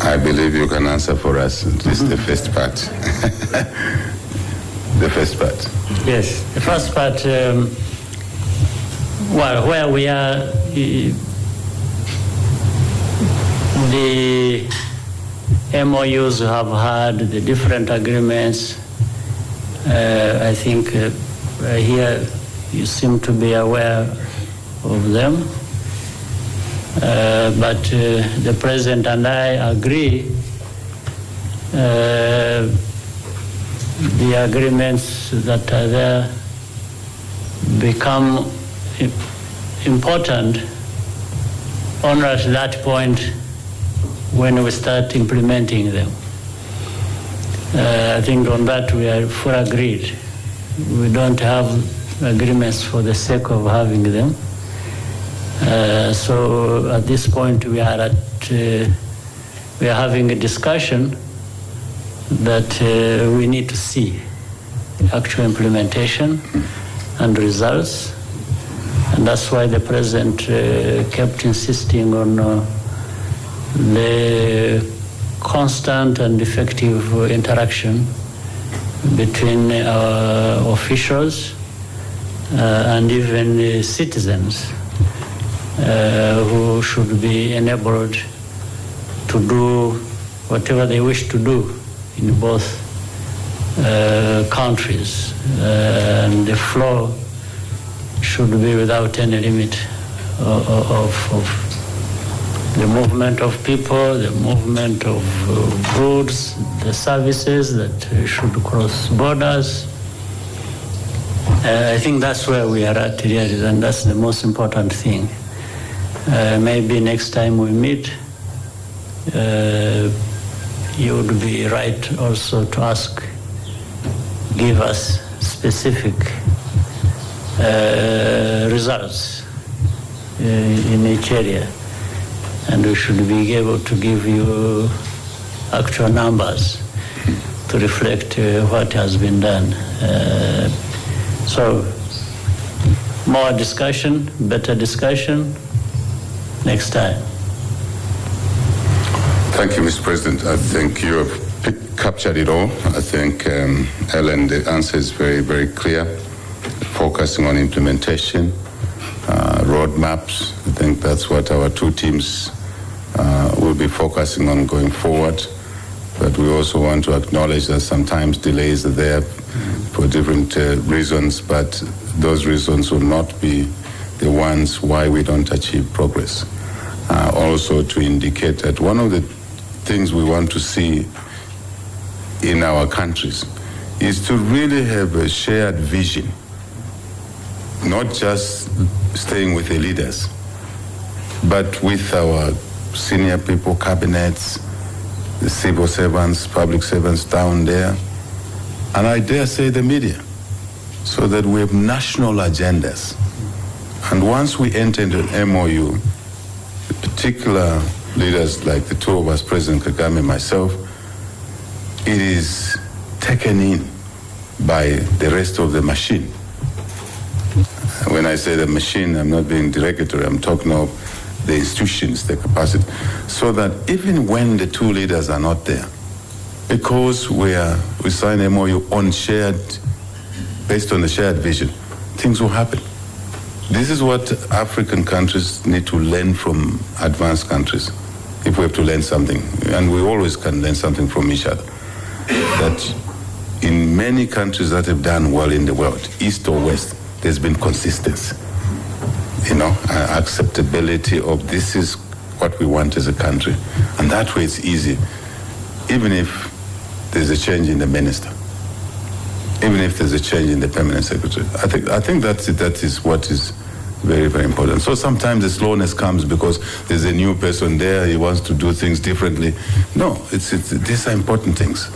I believe you can answer for us. This is the first part. The first part. Yes, the first part, well, where we are, the MOUs have had the different agreements. I think here you seem to be aware of them. But the President and I agree the agreements that are there become important only at that point when we start implementing them. I think on that we are fully agreed. We don't have agreements for the sake of having them. So at this point we are having a discussion that we need to see actual implementation and results, and that's why the President kept insisting on the constant and effective interaction between our officials and even citizens who should be enabled to do whatever they wish to do in both countries, and the flow should be without any limit of the movement of people, the movement of goods, the services that should cross borders. I think that's where we are at really, and that's the most important thing. Maybe next time we meet, you would be right also to ask, give us specific results in each area, and we should be able to give you actual numbers to reflect what has been done. So more discussion, better discussion next time. Thank you, Mr. President. I think you have captured it all. I think, Ellen, the answer is very, very clear. Focusing on implementation, roadmaps. I think that's what our two teams will be focusing on going forward. But we also want to acknowledge that sometimes delays are there for different reasons, but those reasons will not be the ones why we don't achieve progress. Also to indicate that one of the things we want to see in our countries is to really have a shared vision, not just staying with the leaders, but with our senior people, cabinets, the civil servants, public servants down there, and I dare say the media, so that we have national agendas. And once we enter into an MOU, particular leaders like the two of us, President Kagame and myself, it is taken in by the rest of the machine. When I say the machine, I'm not being derogatory, I'm talking of the institutions, the capacity, so that even when the two leaders are not there, because we sign MOU on based on the shared vision, things will happen. This is what African countries need to learn from advanced countries, if we have to learn something, and we always can learn something from each other. That in many countries that have done well in the world, East or West, there's been consistency. Acceptability of this is what we want as a country. And that way it's easy, even if there's a change in the minister, even if there's a change in the permanent secretary. I think that is what is very, very important. So sometimes the slowness comes because there's a new person there, he wants to do things differently. No, these are important things.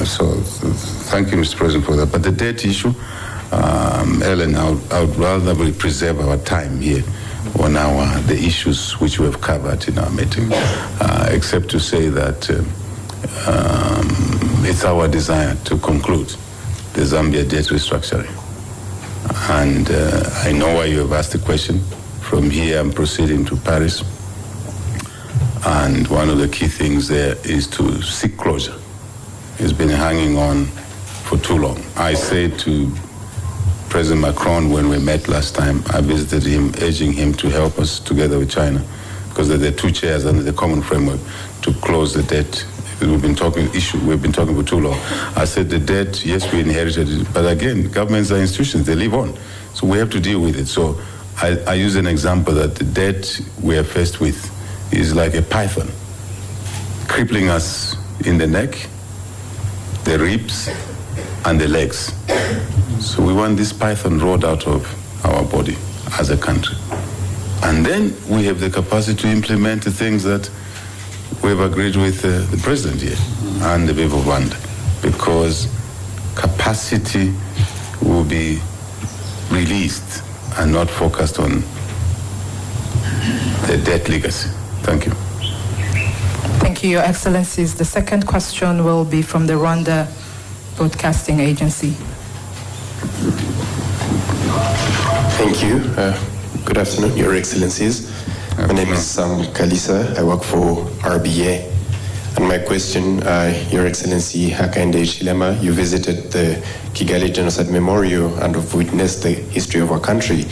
So thank you, Mr. President, for that. But the debt issue, Ellen, I would rather preserve our time here on the issues which we have covered in our meeting, except to say that it's our desire to conclude the Zambia debt restructuring. And I know why you have asked the question. From here, I'm proceeding to Paris. And one of the key things there is to seek closure. It's been hanging on for too long. I said to President Macron when we met last time, I visited him, urging him to help us together with China, because they're the two chairs under the common framework to close the debt. We've been talking for too long. I said the debt, yes, we inherited it, but again, governments are institutions, they live on. So we have to deal with it. So I use an example that the debt we are faced with is like a python, crippling us in the neck, the ribs, and the legs. So we want this python rolled out of our body as a country. And then we have the capacity to implement the things that we've agreed with the president here and the people of Rwanda, because capacity will be released and not focused on the debt legacy. Thank you. Thank you, Your Excellencies. The second question will be from the Rwanda Broadcasting Agency. Thank you. Good afternoon, Your Excellencies. My name is Sam Kalisa. I work for RBA. And my question, Your Excellency Hakainde Hichilema, you visited the Kigali Genocide Memorial and have witnessed the history of our country.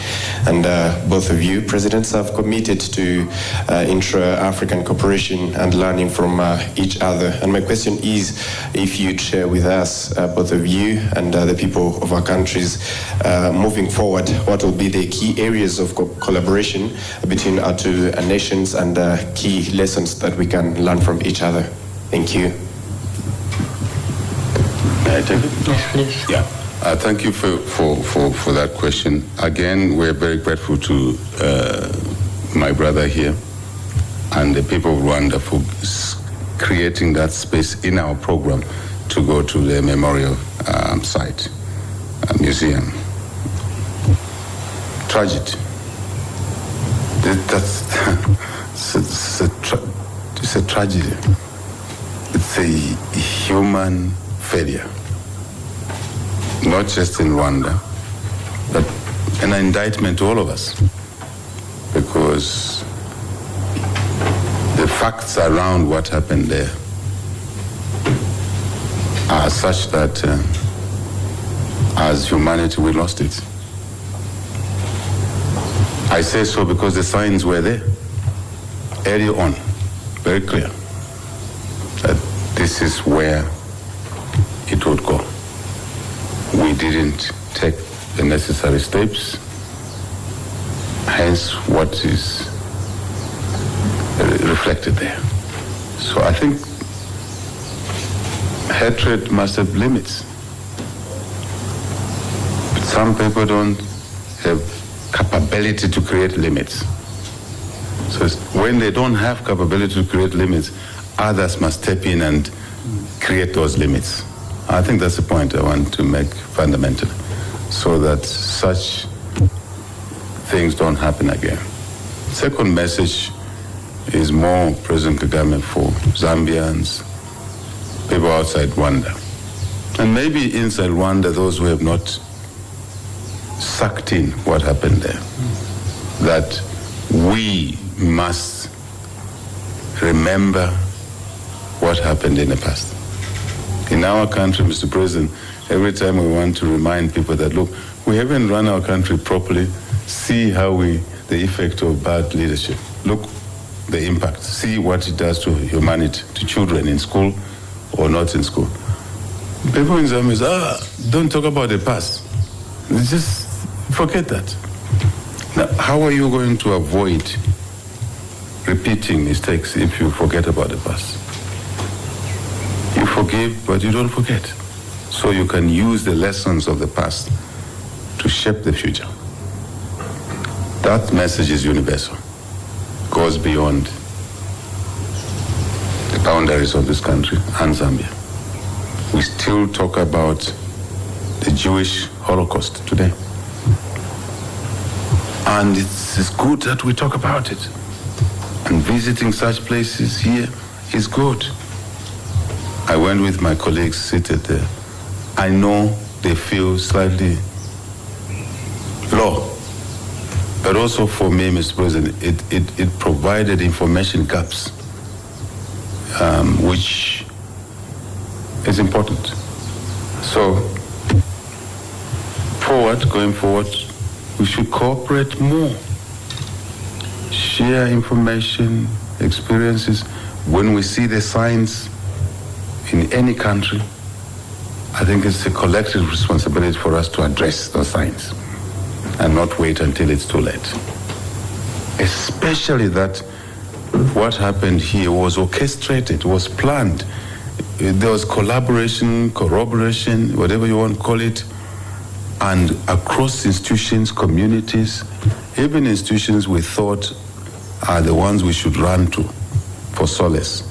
And both of you, presidents, have committed to intra-African cooperation and learning from each other. And my question is, if you'd share with us, both of you and the people of our countries, moving forward, what will be the key areas of collaboration between our two nations and key lessons that we can learn from each other? Thank you. May I take it? Yes, please. Yeah. Thank you for that question. Again, we're very grateful to my brother here and the people of Rwanda for creating that space in our program to go to the memorial site, museum. Tragedy. It's a tragedy. It's a human failure, not just in Rwanda, but an indictment to all of us, because the facts around what happened there are such that as humanity we lost it. I say so because the signs were there early on, very clear, that this is where it would go. We didn't take the necessary steps, hence what is reflected there. So I think hatred must have limits. But some people don't have capability to create limits. So when they don't have capability to create limits, others must step in and create those limits. I think that's the point I want to make fundamentally, so that such things don't happen again. Second message is more President Kagame for Zambians, people outside Rwanda. And maybe inside Rwanda, those who have not sucked in what happened there, that we must remember what happened in the past. In our country, Mr. President, every time we want to remind people that, look, we haven't run our country properly, see how the effect of bad leadership. Look, the impact. See what it does to humanity, to children in school or not in school. People in Zambia say, don't talk about the past. Just forget that. Now, how are you going to avoid repeating mistakes if you forget about the past? You forgive, but you don't forget. So you can use the lessons of the past to shape the future. That message is universal. Goes beyond the boundaries of this country and Zambia. We still talk about the Jewish Holocaust today. And it's good that we talk about it. And visiting such places here is good. I went with my colleagues seated there. I know they feel slightly low. But also for me, Mr. President, it provided information gaps, which is important. So, going forward, we should cooperate more, share information, experiences. When we see the signs in any country, I think it's a collective responsibility for us to address those signs and not wait until it's too late. Especially that what happened here was orchestrated, was planned. There was collaboration, corroboration, whatever you want to call it, and across institutions, communities, even institutions we thought are the ones we should run to for solace,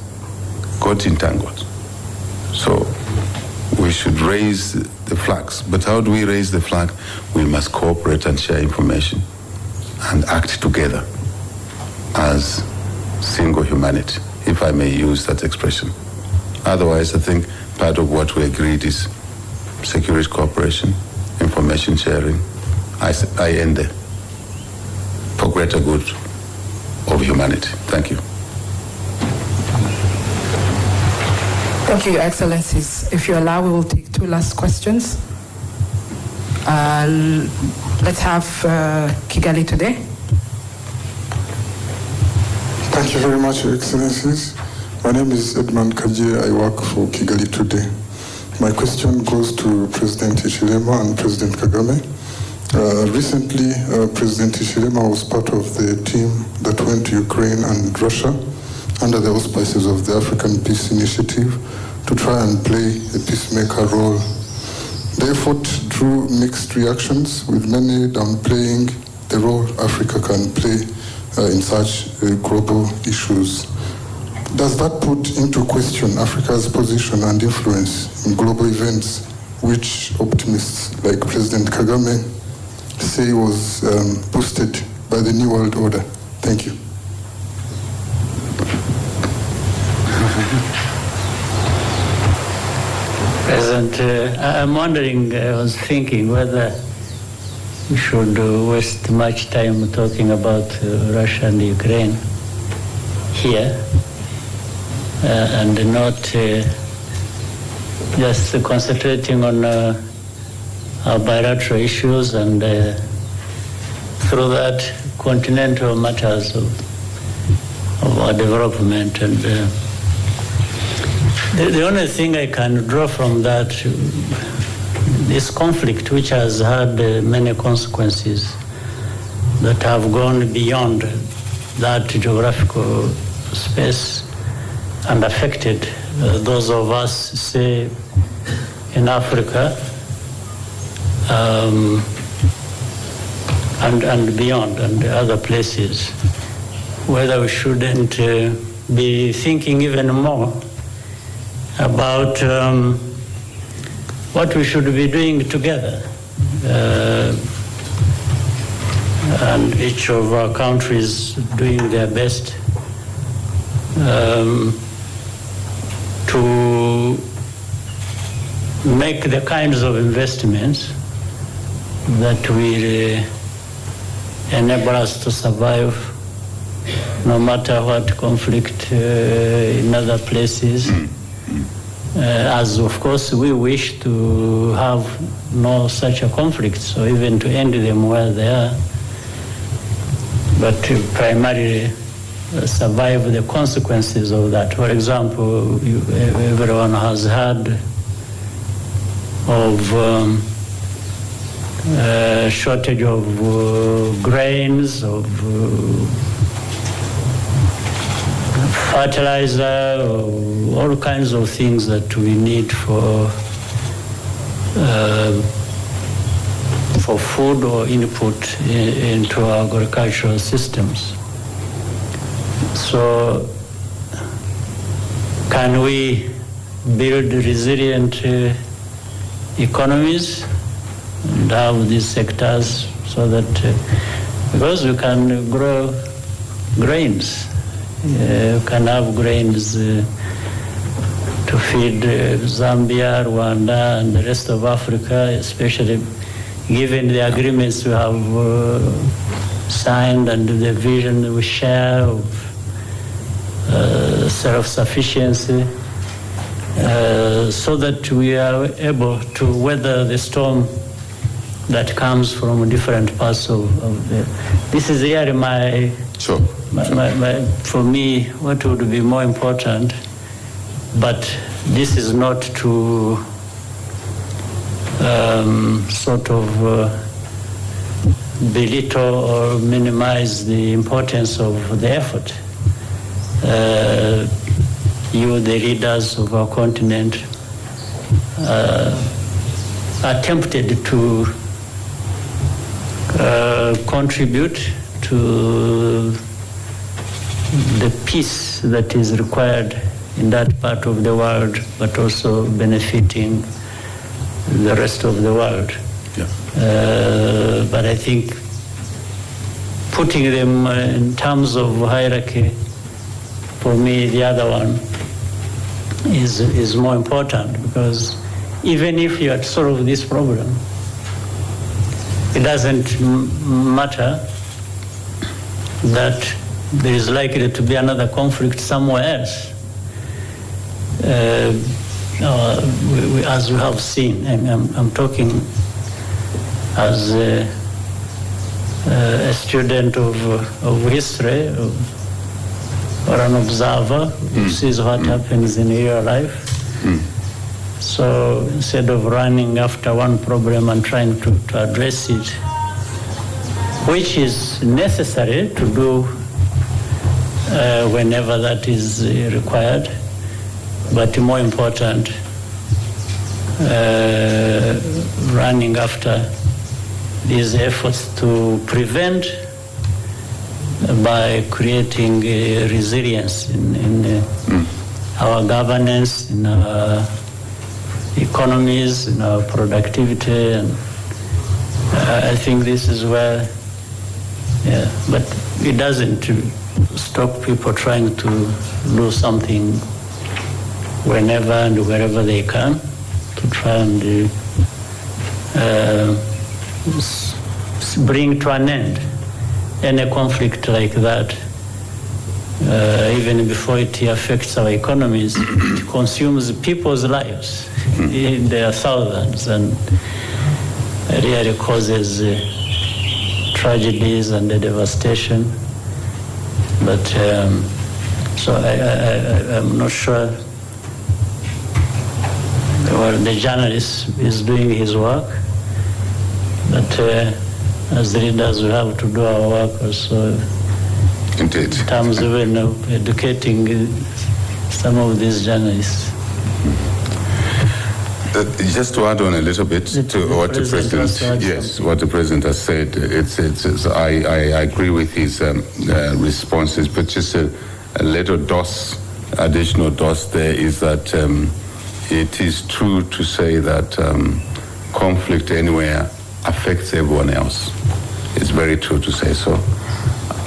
got entangled. So we should raise the flags. But how do we raise the flag? We must cooperate and share information and act together as single humanity, if I may use that expression. Otherwise, I think part of what we agreed is security cooperation, information sharing. I end there for greater good of humanity. Thank you. Thank you, Your Excellencies. If you allow, we will take two last questions. Let's have Kigali today. Thank you very much, Your Excellencies. My name is Edmund Kaje. I work for Kigali Today. My question goes to President Hichilema and President Kagame. Recently, President Hichilema was part of the team that went to Ukraine and Russia under the auspices of the African Peace Initiative to try and play a peacemaker role. The effort drew mixed reactions, with many downplaying the role Africa can play in such global issues. Does that put into question Africa's position and influence in global events, which optimists like President Kagame say was boosted by the New World Order? Thank you. President, I'm wondering, I was thinking whether we should waste much time talking about Russia and Ukraine here and not just concentrating on our bilateral issues and through that continental matters of our development. And the only thing I can draw from that, this conflict, which has had many consequences that have gone beyond that geographical space and affected those of us, say, in Africa and beyond and other places, whether we shouldn't be thinking even more about what we should be doing together, and each of our countries doing their best to make the kinds of investments that will enable us to survive no matter what conflict in other places. As of course we wish to have no such a conflict, so even to end them where they are, but to primarily survive the consequences of that. For example, everyone has heard of shortage of grains, of fertilizer, all kinds of things that we need for food or input into our agricultural systems. So can we build resilient economies and have these sectors so that because we can grow grains, we can have grains to feed Zambia, Rwanda, and the rest of Africa, especially given the agreements we have signed and the vision we share of self-sufficiency, so that we are able to weather the storm that comes from different parts of the... This is really my... Sure. For me, what would be more important, but this is not to sort of belittle or minimize the importance of the effort. You, the leaders of our continent, are tempted to contribute to the peace that is required in that part of the world, but also benefiting the rest of the world. Yeah. But I think putting them in terms of hierarchy, for me, the other one is more important, because even if you had solved this problem, it doesn't matter that there is likely to be another conflict somewhere else. As we have seen, I'm talking as a student of history, or an observer who sees what happens in real life. So instead of running after one problem and trying to address it, which is necessary to do whenever that is required, but more important, running after these efforts to prevent by creating resilience in our governance, in our economies, in our productivity, and I think this is where, but it doesn't stop people trying to do something whenever and wherever they can to try and bring to an end any conflict like that. Even before it affects our economies, it consumes people's lives. There are thousands, and really causes tragedies and devastation. But so I'm not sure. Well, the journalist is doing his work, but as leaders we have to do our work also. Indeed. In terms of educating some of these journalists. Just to add on a little bit to what the president, what the president has said, I agree with his responses, but just a little additional dose there is that it is true to say that conflict anywhere affects everyone else. It's very true to say so.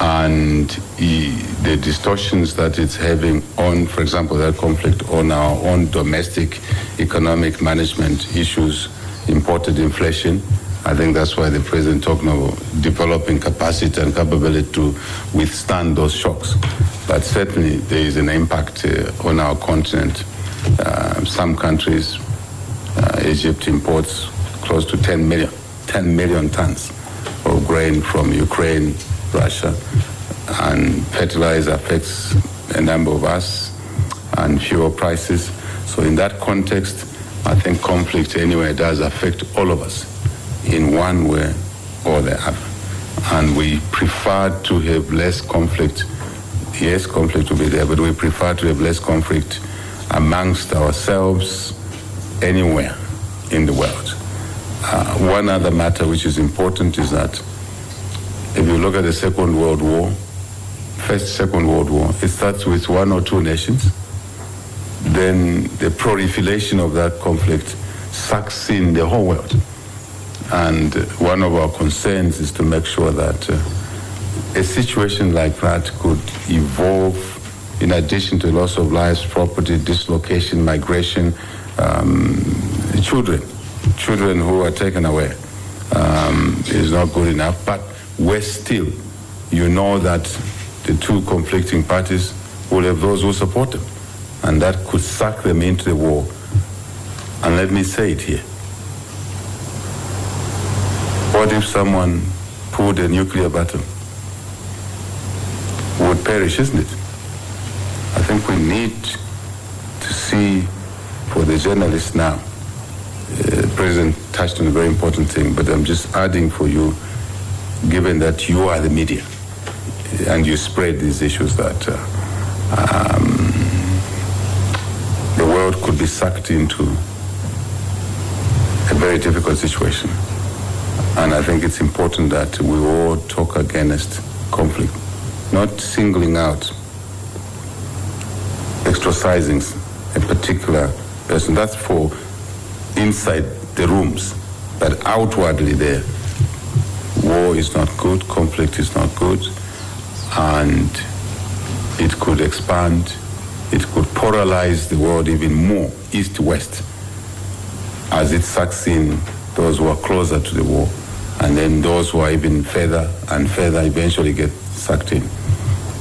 And the distortions that it's having on, for example, that conflict on our own domestic economic management issues, imported inflation, I think that's why the president talking about developing capacity and capability to withstand those shocks. But certainly there is an impact on our continent. Some countries, Egypt imports close to 10 million tons of grain from Ukraine, Russia, and fertilizer affects a number of us, and fuel prices. So in that context, I think conflict anywhere does affect all of us in one way or the other. And we prefer to have less conflict. Yes, conflict will be there, but we prefer to have less conflict amongst ourselves anywhere in the world. One other matter which is important is that if you look at the Second World War, it starts with one or two nations. Then the proliferation of that conflict sucks in the whole world. And one of our concerns is to make sure that a situation like that could evolve in addition to loss of lives, property, dislocation, migration, children who are taken away is not good enough. But we're still, you know that the two conflicting parties will have those who support them, and that could suck them into the war. And let me say it here. What if someone pulled a nuclear button? Would perish, isn't it? I think we need to see, for the journalists now, the President touched on a very important thing, but I'm just adding for you, given that you are the media and you spread these issues, that the world could be sucked into a very difficult situation. And I think it's important that we all talk against conflict, not singling out, ostracizing a particular person. That's for inside the rooms, but outwardly there, war is not good, conflict is not good, and it could expand, it could polarize the world even more, east-west, as it sucks in those who are closer to the war, and then those who are even further and further eventually get sucked in.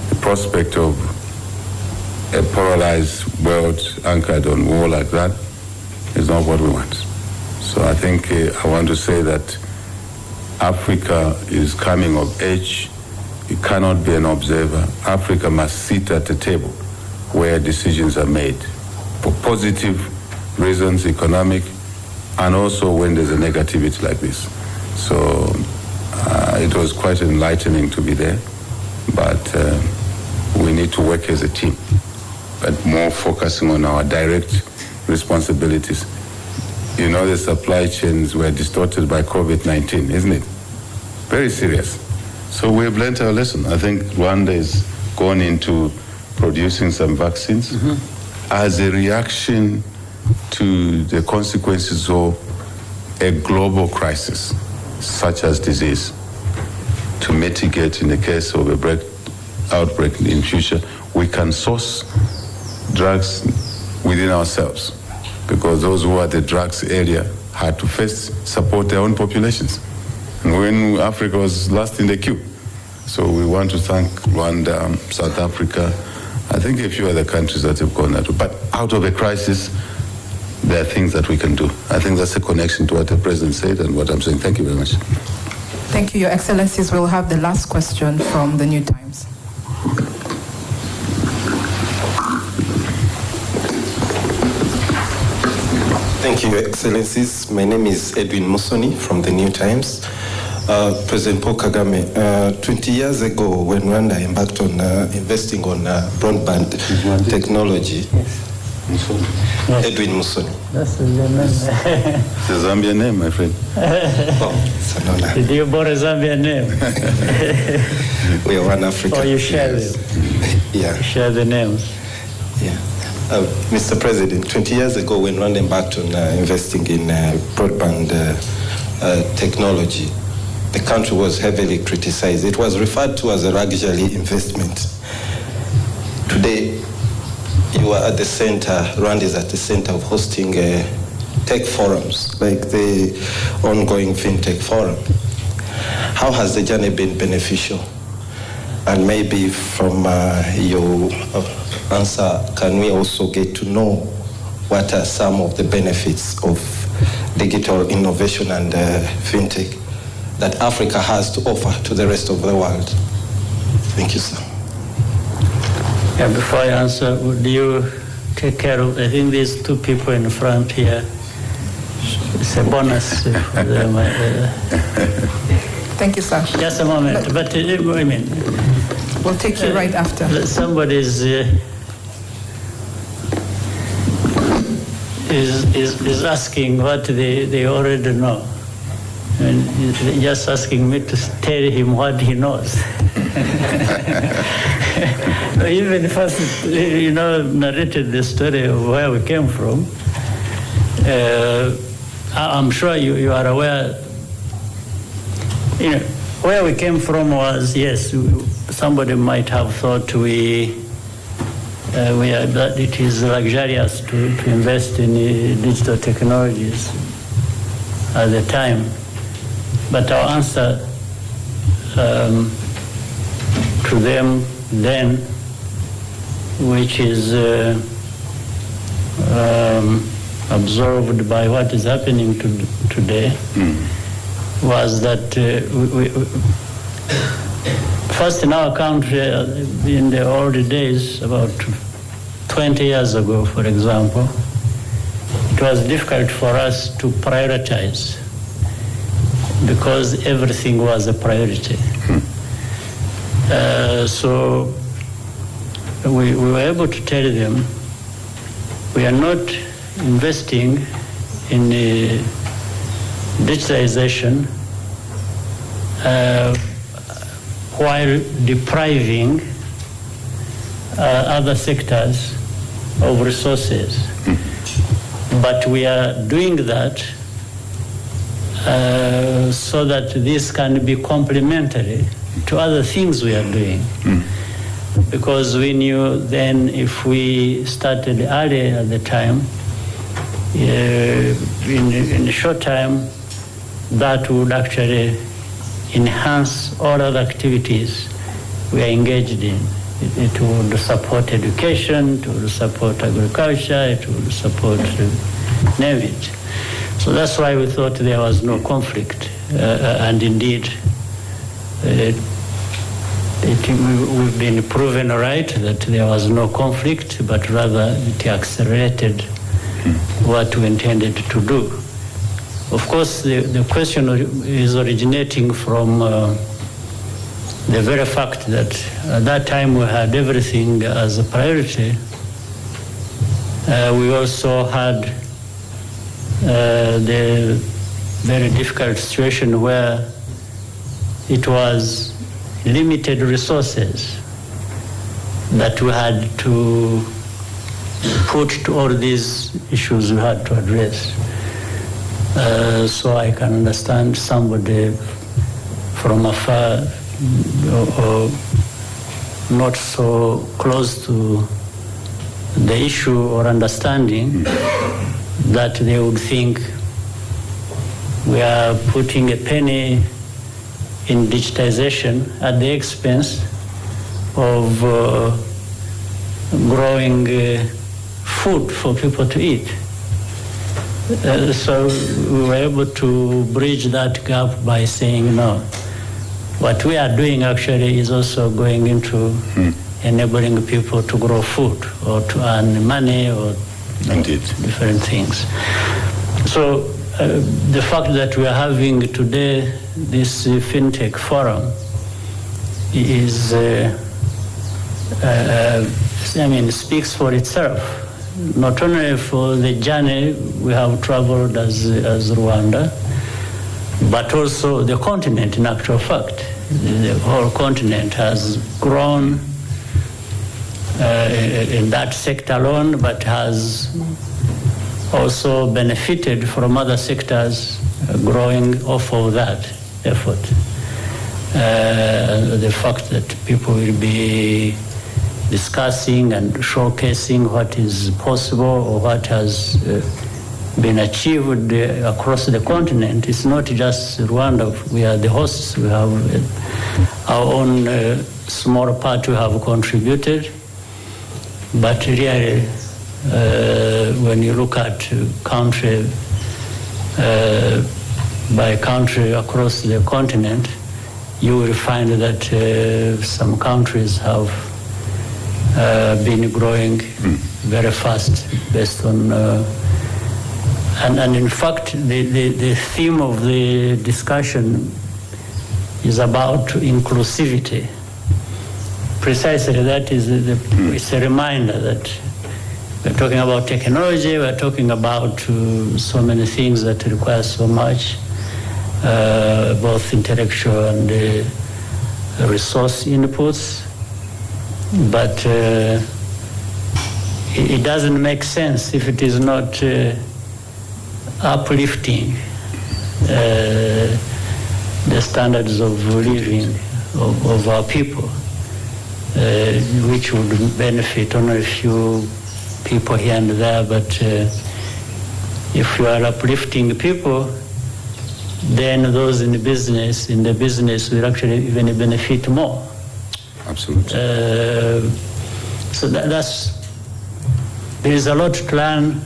The prospect of a polarized world anchored on war like that is not what we want. So I think I want to say that Africa is coming of age. It cannot be an observer. Africa must sit at the table where decisions are made for positive reasons, economic, and also when there's a negativity like this. So it was quite enlightening to be there, but we need to work as a team, but more focusing on our direct responsibilities. You know, the supply chains were distorted by COVID-19, isn't it? Very serious. So we've learned our lesson. I think Rwanda is gone into producing some vaccines as a reaction to the consequences of a global crisis, such as disease, to mitigate in the case of a outbreak in future. We can source drugs within ourselves, because those who are the drugs area had to first support their own populations. And when Africa was last in the queue. So we want to thank Rwanda, South Africa, I think a few other countries that have gone that way. But out of a crisis, there are things that we can do. I think that's a connection to what the President said and what I'm saying. Thank you very much. Thank you, Your Excellencies. We'll have the last question from the New Times. Thank you, Your Excellencies. My name is Edwin Musoni from the New Times. President Paul Kagame, 20 years ago when Rwanda embarked on investing on broadband technology, Edwin Musoni. That's the name. It's a Zambian name, my friend. Oh, Did you borrow a Zambian name? We are one Africa. Or you share them? Yeah. You share the names? Yeah. Mr. President, 20 years ago when Rwanda embarked on investing in broadband technology, the country was heavily criticized. It was referred to as a luxury investment. Today, you are at the center, Rwanda is at the center of hosting tech forums, like the ongoing FinTech Forum. How has the journey been beneficial? And maybe from your answer, can we also get to know what are some of the benefits of digital innovation and FinTech that Africa has to offer to the rest of the world? Thank you, sir. Yeah, before I answer, would you take care of, I think these two people in front here, it's a bonus for them. Thank you, sir. Just a moment, but I mean... We'll take you right after. Somebody's is asking what they already know. And he's just asking me to tell him what he knows. Even first, narrated the story of where we came from. I'm sure you are aware Where we came from was, yes, somebody might have thought that it is luxurious to invest in digital technologies at the time. But our answer to them then, which is absorbed by what is happening today, was that first in our country, in the old days, about 20 years ago, for example, it was difficult for us to prioritize because everything was a priority. So we were able to tell them we are not investing in digitalization while depriving other sectors of resources. But we are doing that so that this can be complementary to other things we are doing. Because we knew then if we started early at the time, in a short time, that would actually enhance all other activities we are engaged in. It would support education, it would support agriculture, it would support name it. So that's why we thought there was no conflict. And indeed, we've been proven right that there was no conflict, but rather it accelerated what we intended to do. Of course, the question is originating from the very fact that at that time we had everything as a priority. We also had the very difficult situation where it was limited resources that we had to put to all these issues we had to address. So I can understand somebody from afar or not so close to the issue or understanding that they would think we are putting a penny in digitization at the expense of growing food for people to eat. So we were able to bridge that gap by saying, no, what we are doing actually is also going into enabling people to grow food or to earn money or different things. So the fact that we are having today this FinTech forum is, speaks for itself. Not only for the journey we have traveled as Rwanda, but also the continent, in actual fact. The whole continent has grown in that sector alone, but has also benefited from other sectors growing off of that effort. The fact that people will be discussing and showcasing what is possible or what has been achieved across the continent. It's not just Rwanda. We are the hosts. We have our own small part we have contributed. But really, when you look at country by country across the continent, you will find that some countries have been growing very fast based on and in fact the theme of the discussion is about inclusivity. Precisely that is it's a reminder that we're talking about technology, we're talking about so many things that require so much both intellectual and resource inputs. But it doesn't make sense if it is not the standards of living of our people, which would benefit only a few people here and there, but if you are uplifting people, then those in the business will actually even benefit more. Absolutely. So there is a lot to learn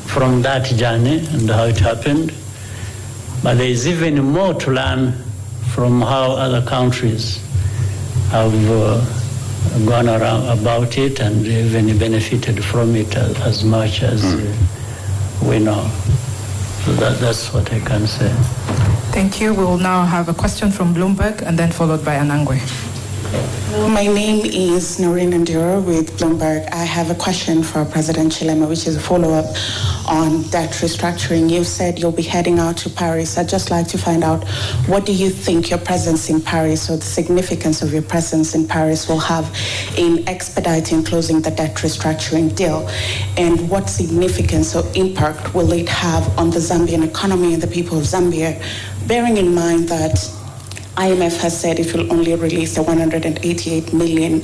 from that journey and how it happened, but there is even more to learn from how other countries have gone around about it and even benefited from it as much as we know. So that's what I can say. Thank you. We will now have a question from Bloomberg and then followed by Anangwe. My name is Noreen Ndiro with Bloomberg. I have a question for President Hichilema, which is a follow-up on debt restructuring. You said you'll be heading out to Paris. I'd just like to find out, what do you think your presence in Paris, or the significance of your presence in Paris, will have in expediting closing the debt restructuring deal? And what significance or impact will it have on the Zambian economy and the people of Zambia, bearing in mind that IMF has said it will only release the 188 million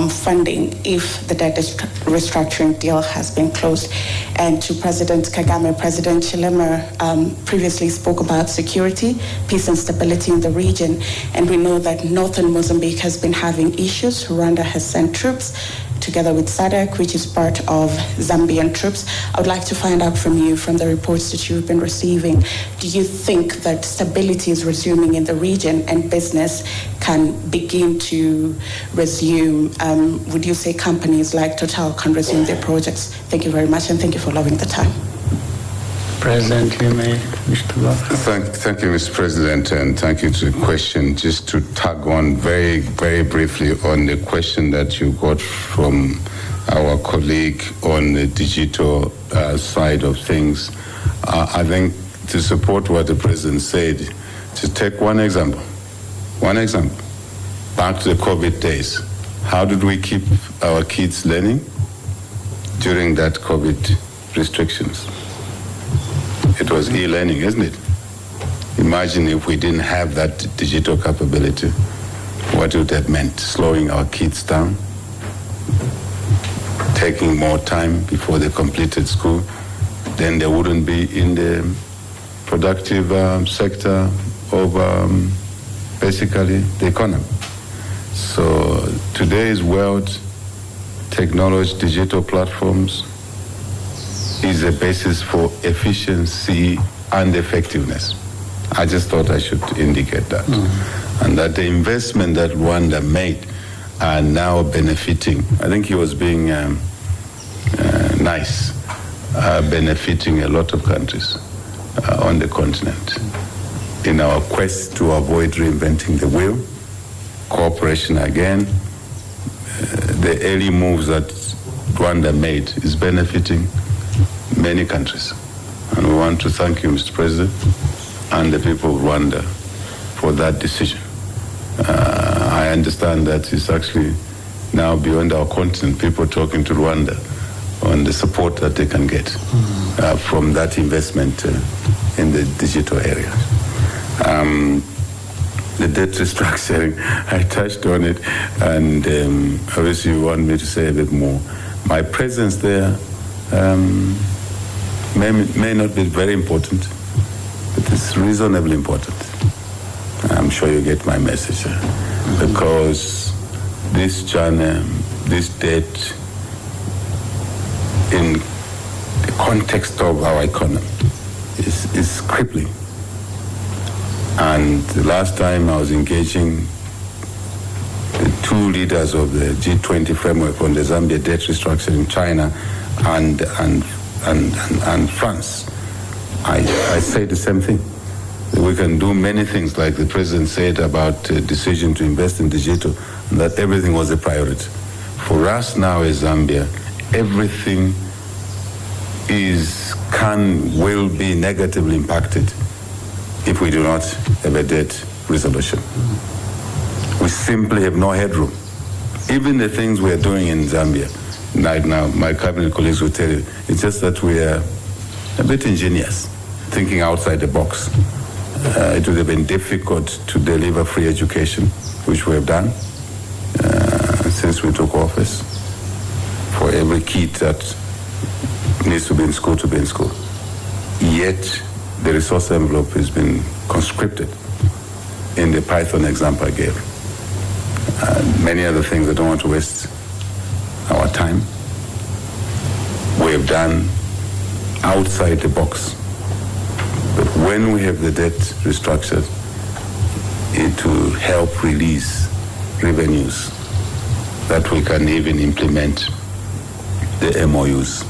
funding if the debt restructuring deal has been closed. And to President Kagame, President Hichilema previously spoke about security, peace and stability in the region. And we know that northern Mozambique has been having issues. Rwanda has sent troops together with SADC, which is part of Zambian troops. I would like to find out from you, from the reports that you've been receiving, do you think that stability is resuming in the region and business can begin to resume? Would you say companies like Total can resume their projects? Thank you very much, and thank you for allowing the time. President, you may wish to go. Thank you, Mr. President, and thank you to the question. Just to tag on very, very briefly on the question that you got from our colleague on the digital side of things. I think to support what the President said, to take one example, back to the COVID days. How did we keep our kids learning during that COVID restrictions? It was e-learning, isn't it? Imagine if we didn't have that digital capability, what would that meant? Slowing our kids down, taking more time before they completed school, then they wouldn't be in the productive sector of basically the economy. So today's world, technology, digital platforms, is a basis for efficiency and effectiveness. I just thought I should indicate that. And that the investment that Rwanda made are now benefiting. I think he was being nice, benefiting a lot of countries on the continent in our quest to avoid reinventing the wheel. Cooperation again. The early moves that Rwanda made is benefiting many countries. And we want to thank you, Mr. President, and the people of Rwanda for that decision. I understand that it's actually now beyond our continent, people talking to Rwanda on the support that they can get from that investment in the digital area. The debt restructuring, I touched on it, and obviously you want me to say a bit more. My presence there may not be very important, but it's reasonably important. I'm sure you get my message, because this journey, this debt, in the context of our economy, is crippling. And the last time I was engaging the two leaders of the G20 framework on the Zambia debt restructuring, China and France, I say the same thing. We can do many things, like the President said about the decision to invest in digital, and that everything was a priority. For us now as Zambia, everything will be negatively impacted if we do not have a debt resolution. We simply have no headroom. Even the things we are doing in Zambia right now, my cabinet colleagues will tell you, it's just that we are a bit ingenious, thinking outside the box. It would have been difficult to deliver free education, which we have done since we took office, for every kid that needs to be in school to be in school. Yet, the resource envelope has been conscripted in the Python example I gave. Many other things, I don't want to waste our time. We have done outside the box. But when we have the debt restructured, it will help release revenues that we can even implement the MOUs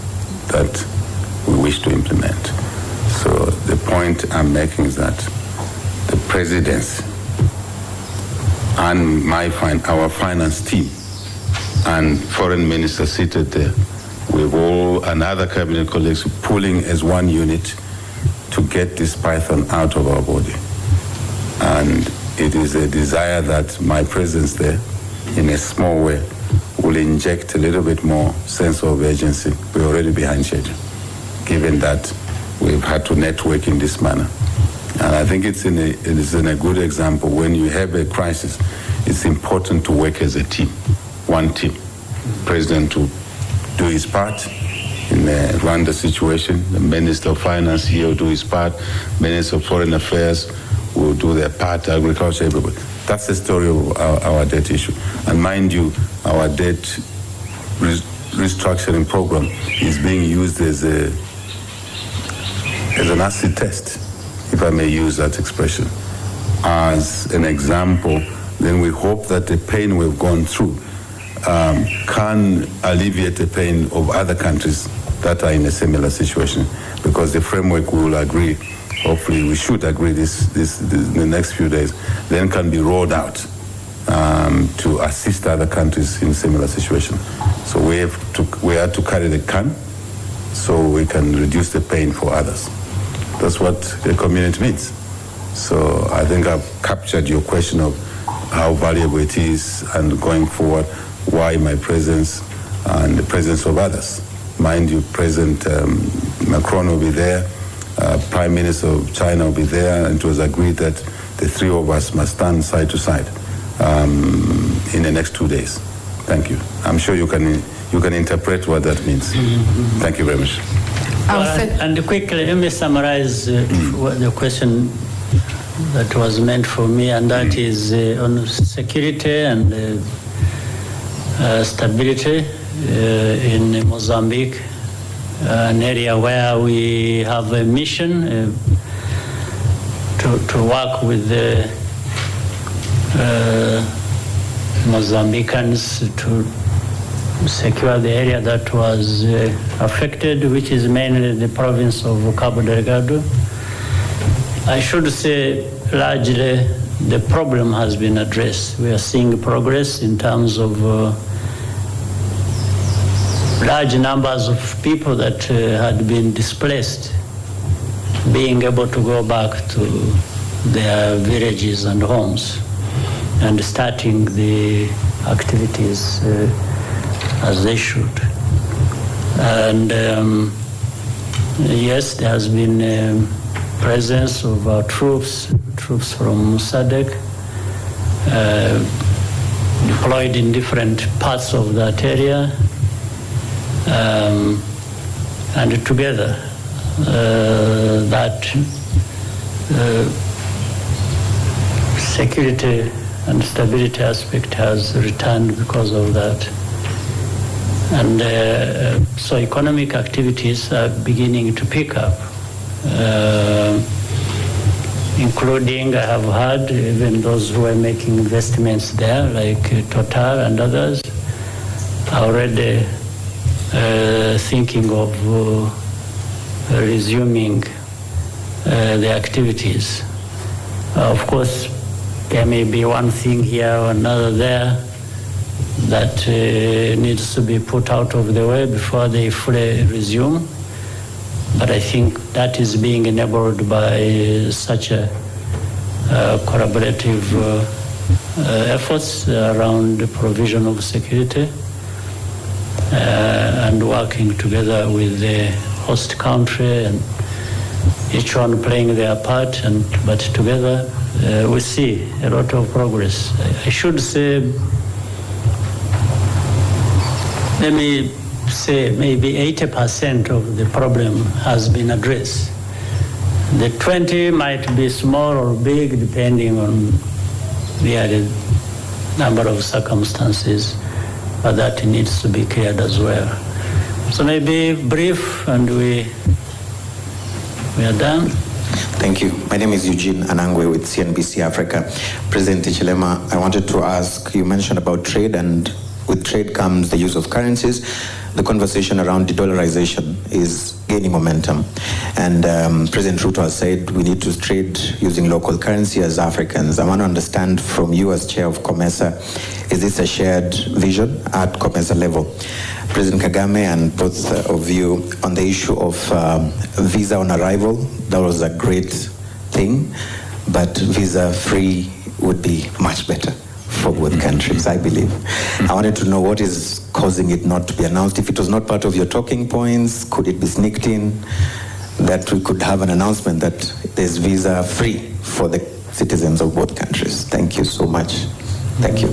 that we wish to implement. So the point I'm making is that the presidency and our finance team and foreign minister seated there with all and other cabinet colleagues pulling as one unit to get this python out of our body. And it is a desire that my presence there, in a small way, will inject a little bit more sense of urgency. We're already behind schedule, given that we've had to network in this manner. And I think it is a good example. When you have a crisis, it's important to work as a team, one team. President to do his part in the Rwanda situation. The Minister of Finance here will do his part. Minister of Foreign Affairs will do their part. Agriculture, everybody. That's the story of our debt issue. And mind you, our debt restructuring program is being used as an acid test, if I may use that expression, as an example. Then we hope that the pain we've gone through can alleviate the pain of other countries that are in a similar situation, because the framework we will agree, hopefully we should agree this in the next few days, then can be rolled out to assist other countries in similar situation. So we have to carry the can so we can reduce the pain for others. That's what the community means. So I think I've captured your question of how valuable it is, and going forward, why my presence and the presence of others. Mind you, President Macron will be there, Prime Minister of China will be there, and it was agreed that the three of us must stand side to side in the next 2 days. Thank you. I'm sure you can interpret what that means. Thank you very much. And quickly, let me summarize the question that was meant for me, and that is on security and stability in Mozambique, an area where we have a mission to work with the Mozambicans to secure the area that was affected, which is mainly the province of Cabo Delgado. I should say largely the problem has been addressed. We are seeing progress in terms of large numbers of people that had been displaced being able to go back to their villages and homes and starting the activities as they should. And yes, there has been presence of our troops from SADC deployed in different parts of that area, and together that security and stability aspect has returned because of that. And so economic activities are beginning to pick up, including, I have heard, even those who are making investments there, like Total and others, are already thinking of resuming the activities. Of course, there may be one thing here or another there that needs to be put out of the way before they fully resume. But I think that is being enabled by such a collaborative efforts around the provision of security and working together with the host country and each one playing their part, but together we see a lot of progress. I should say, let me say maybe 80% of the problem has been addressed. The 20 might be small or big depending on the number of circumstances, but that needs to be cleared as well. So maybe brief and we are done. Thank you. My name is Eugene Anangwe with CNBC Africa. President Hichilema, I wanted to ask, you mentioned about trade, and with trade comes the use of currencies. The conversation around de-dollarization is gaining momentum. And President Ruto has said we need to trade using local currency as Africans. I want to understand from you as chair of COMESA, is this a shared vision at COMESA level? President Kagame and both of you on the issue of visa on arrival, that was a great thing, but visa-free would be much better for both countries, I believe. I wanted to know what is causing it not to be announced. If it was not part of your talking points, could it be sneaked in that we could have an announcement that there's visa-free for the citizens of both countries? Thank you so much. Thank you.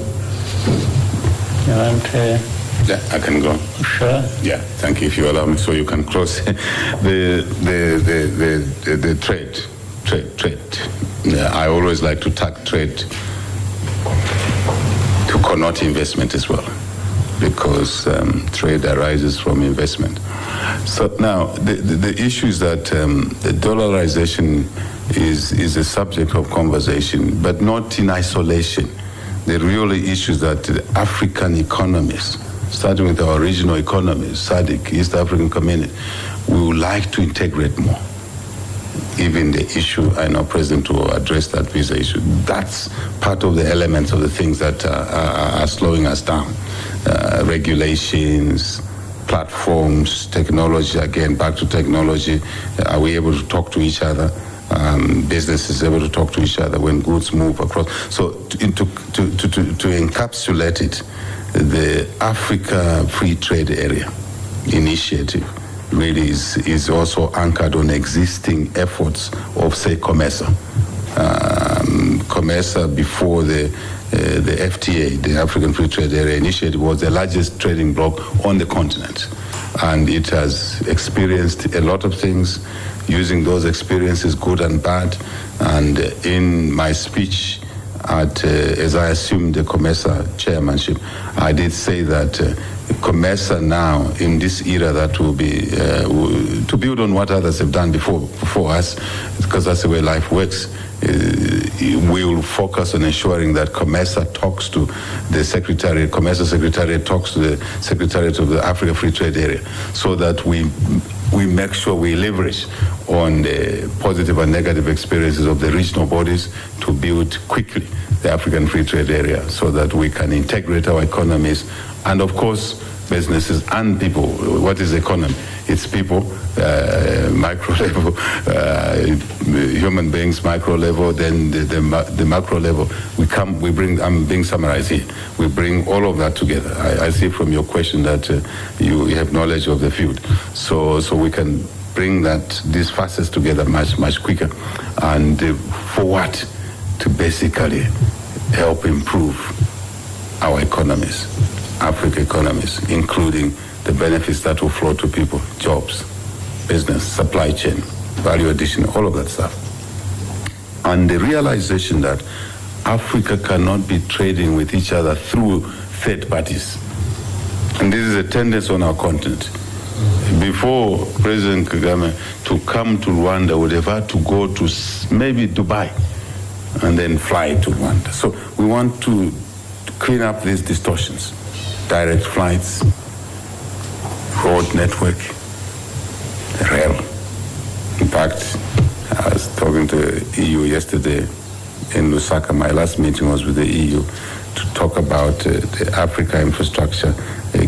Yeah, I can go. Sure. Yeah, thank you. If you allow me, so you can close the trade. Yeah, I always like to tag trade to connote investment as well, because trade arises from investment. So now the issue is that the dollarization is a subject of conversation, but not in isolation. The real issue is that the African economies, starting with our regional economies, SADC, East African Community, we would like to integrate more. Even the issue, I know President will address that visa issue. That's part of the elements of the things that are slowing us down. Regulations, platforms, technology, again, back to technology. Are we able to talk to each other? Businesses able to talk to each other when goods move across. So to encapsulate it, the Africa Free Trade Area initiative really is also anchored on existing efforts of, say, COMESA. COMESA before the FTA, the African Free Trade Area Initiative, was the largest trading bloc on the continent. And it has experienced a lot of things, using those experiences, good and bad. And in my speech, as I assumed the COMESA chairmanship, I did say that COMESA now, in this era that will be, to build on what others have done before us, because that's the way life works, we will focus on ensuring that COMESA talks to the Secretariat, COMESA Secretariat talks to the Secretariat of the Africa Free Trade Area, so that we make sure we leverage on the positive and negative experiences of the regional bodies to build quickly the African Free Trade Area, so that we can integrate our economies and, of course, businesses and people. What is economy? It's people, micro level, human beings, micro level, then the macro level. We bring, I'm being summarized here, we bring all of that together. I see from your question that you have knowledge of the field. So we can bring these facets together much quicker. And for what? To basically help improve our economies, Africa economies, including the benefits that will flow to people, jobs, business, supply chain, value addition, all of that stuff. And the realization that Africa cannot be trading with each other through third parties. And this is a tendency on our continent. Before President Kagame to come to Rwanda would have had to go to maybe Dubai and then fly to Rwanda. So we want to clean up these distortions. Direct flights, road network, rail. In fact, I was talking to the EU yesterday in Lusaka. My last meeting was with the EU to talk about the Africa infrastructure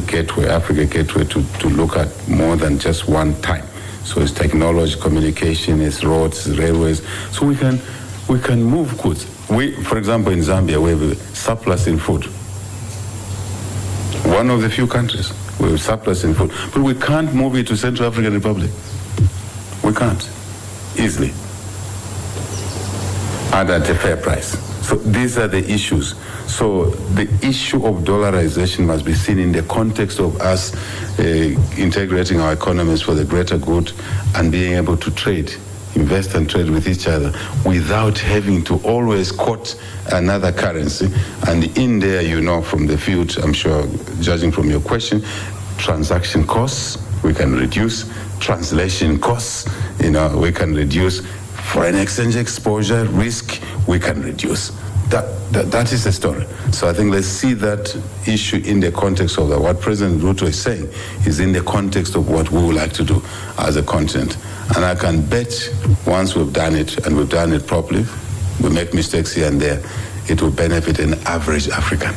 gateway, Africa gateway, to look at more than just one time. So it's technology, communication, it's roads, it's railways. So we can move goods. For example, in Zambia, we have a surplus in food. One of the few countries we have surplus in food, but we can't move it to Central African Republic. We can't. easily and at a fair price. So these are the issues. So the issue of dollarization must be seen in the context of us integrating our economies for the greater good and being able to trade, invest and trade with each other without having to always quote another currency. And in there, you know, from the field, I'm sure, judging from your question, transaction costs we can reduce, translation costs, you know, we can reduce, foreign exchange exposure risk we can reduce. That is the story. So I think let's see that issue in the context of that. What President Ruto is saying is in the context of what we would like to do as a continent. And I can bet once we've done it, and we've done it properly, we make mistakes here and there, it will benefit an average African,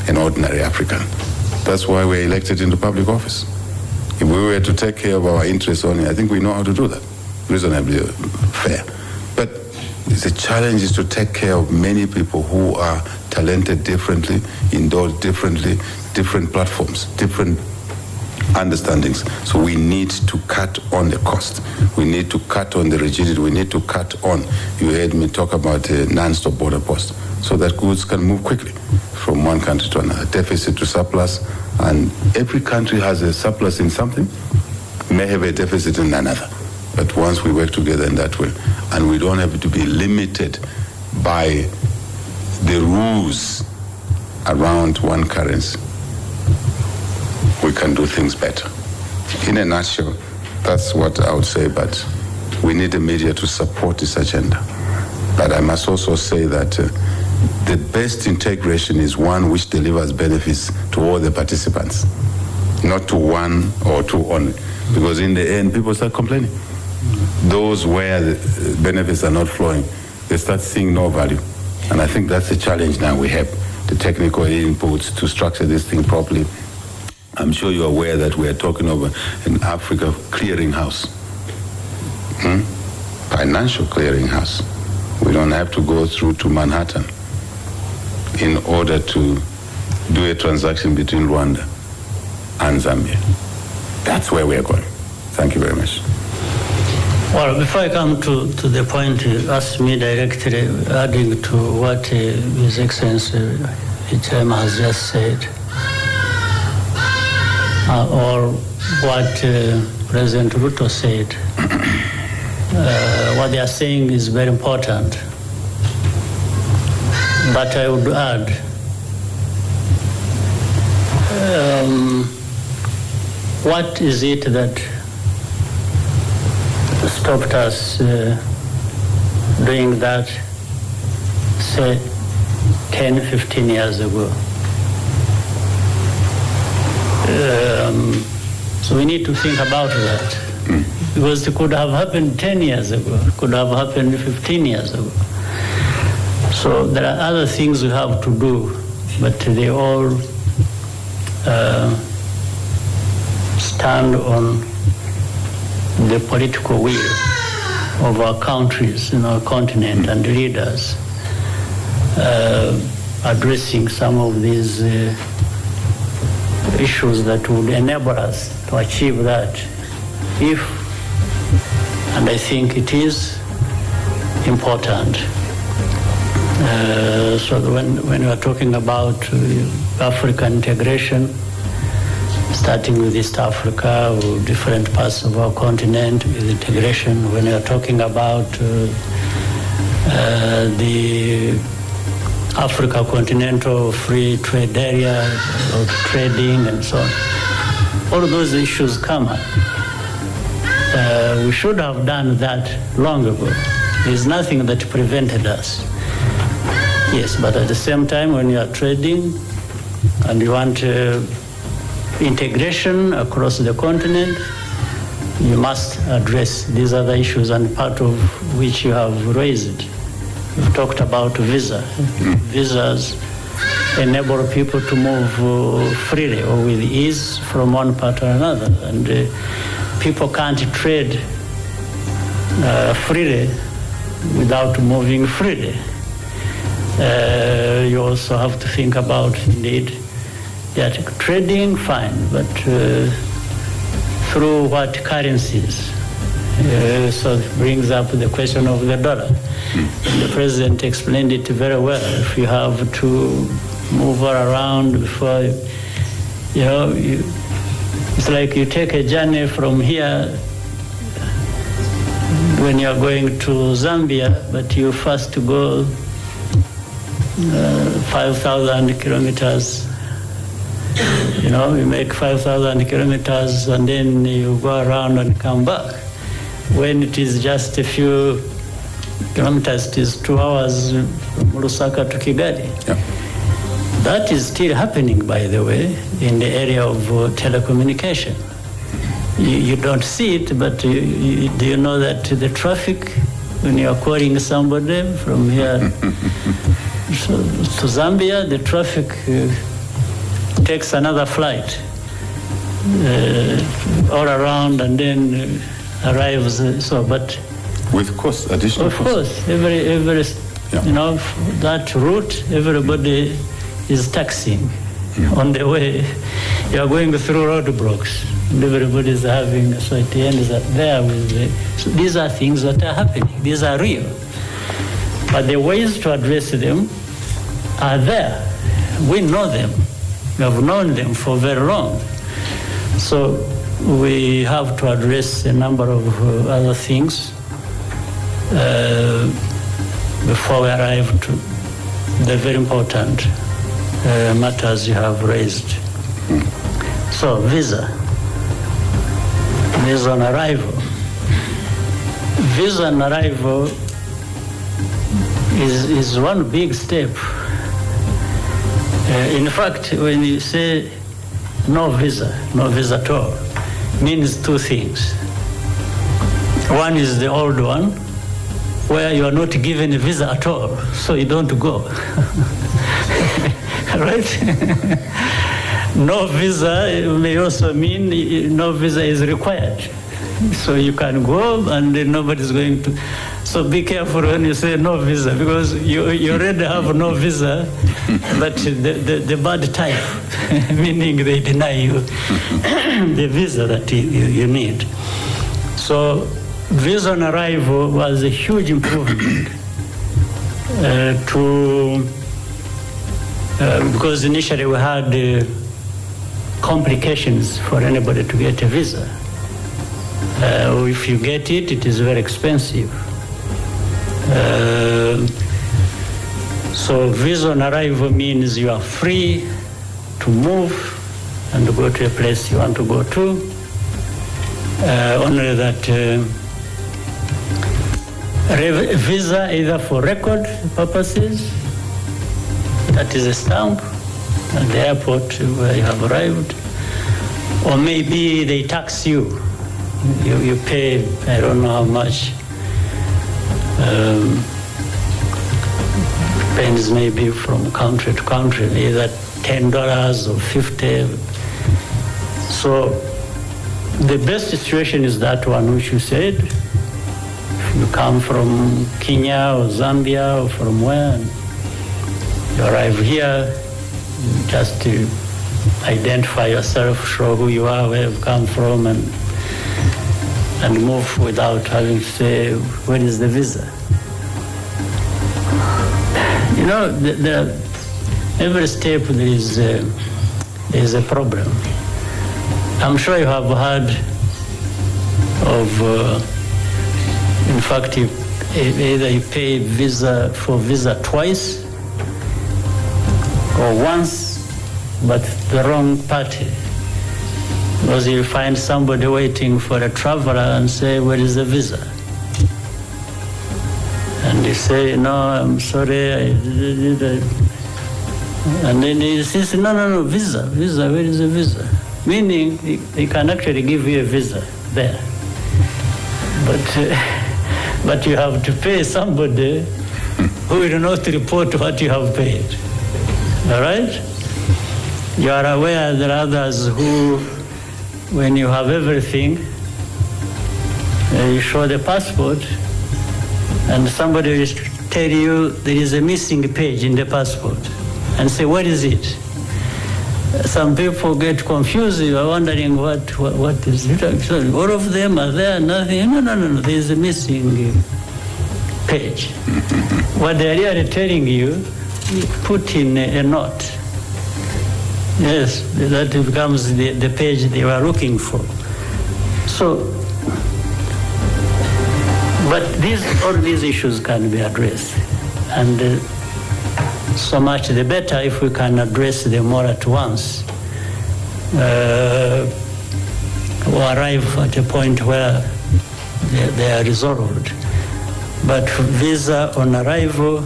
an ordinary African. That's why we're elected into public office. If we were to take care of our interests only, I think we know how to do that, reasonably fair. But the challenge is to take care of many people who are talented differently, endowed differently, different platforms, different understandings. So we need to cut on the cost. We need to cut on the rigidity. We need to cut on, you heard me talk about a non-stop border post, so that goods can move quickly from one country to another, deficit to surplus. And every country has a surplus in something, may have a deficit in another. But once we work together in that way, and we don't have to be limited by the rules around one currency, we can do things better. In a nutshell, that's what I would say, but we need the media to support this agenda. But I must also say that the best integration is one which delivers benefits to all the participants, not to one or two only. Because in the end, people start complaining. Those where the benefits are not flowing, they start seeing no value. And I think that's the challenge now we have, the technical inputs to structure this thing properly. I'm sure you're aware that we are talking about an Africa clearinghouse, financial clearinghouse. We don't have to go through to Manhattan in order to do a transaction between Rwanda and Zambia. That's where we are going. Thank you very much. Well, before I come to the point you asked me directly, adding to what His Excellency Hichilema has just said, or what President Ruto said, what they are saying is very important. But I would add, what is it that stopped us doing that, say, 10, 15 years ago? So we need to think about that. Because it could have happened 10 years ago, it could have happened 15 years ago. So there are other things we have to do, but they all stand on the political will of our countries in our continent and leaders addressing some of these issues that would enable us to achieve that. If, and I think it is important, so when we are talking about African integration, starting with East Africa or different parts of our continent with integration, when we are talking about the Africa Continental Free Trade Area, of trading and so on, all of those issues come up. We should have done that long ago. There's nothing that prevented us. Yes, but at the same time, when you are trading and you want integration across the continent, you must address these other issues, and part of which you have raised. We've talked about visa. Visas enable people to move freely or with ease from one part to another, and people can't trade freely without moving freely. You also have to think about, indeed, that trading, fine, but through what currencies? So it brings up the question of the dollar. The president explained it very well. If you have to move around before, it's like you take a journey from here when you're going to Zambia, but you first go 5,000 kilometers. You make 5,000 kilometers and then you go around and come back. When it is just a few kilometers, it is 2 hours from Lusaka to Kigali. Yeah. That is still happening, by the way, in the area of telecommunication. You don't see it, but do you know that the traffic, when you are calling somebody from here to Zambia, the traffic takes another flight all around and then arrives. But with cost, additional cost. Of course, every that route, everybody is taxing on the way. You are going through roadblocks. Everybody is having, so at the end is there with so these are things that are happening. These are real. But the ways to address them are there. We know them. We have known them for very long. So we have to address a number of other things before we arrive to the very important matters you have raised. So visa on arrival. Visa on arrival is one big step. In fact, when you say no visa at all, means two things. One is the old one, where you are not given a visa at all, so you don't go. Right? No visa may also mean no visa is required. So you can go and nobody's going to. So be careful when you say no visa, because you already have no visa, but the bad type, meaning they deny you the visa that you need. So visa on arrival was a huge improvement because initially we had complications for anybody to get a visa. If you get it, it is very expensive. So visa on arrival means you are free to move and go to a place you want to go to. Only that visa either for record purposes, that is a stamp at the airport where you have arrived, or maybe they tax you. You pay, I don't know how much. Depends maybe from country to country, either $10 or $50. So the best situation is that one which you said. If you come from Kenya or Zambia or from where, you arrive here, you just to identify yourself, show who you are, where you've come from, and move without having to say, when is the visa? You know, every step there is a problem. I'm sure you have heard of, in fact, either you pay for visa twice or once, but the wrong party. Because you find somebody waiting for a traveler and say, where is the visa? And you say, no, I'm sorry, and then he says, no, visa, where is the visa? Meaning, he can actually give you a visa there. But you have to pay somebody who will not report what you have paid. All right? You are aware there are others who, when you have everything, you show the passport, and somebody will tell you there is a missing page in the passport, and say, what is it? some people get confused. You are wondering what is it. All of them are there, nothing. No. There is a missing page. What they are really telling you, put in a note. Yes, that becomes the page they were looking for. So, but all these issues can be addressed, and so much the better if we can address them all at once, or arrive at a point where they are resolved. But visa on arrival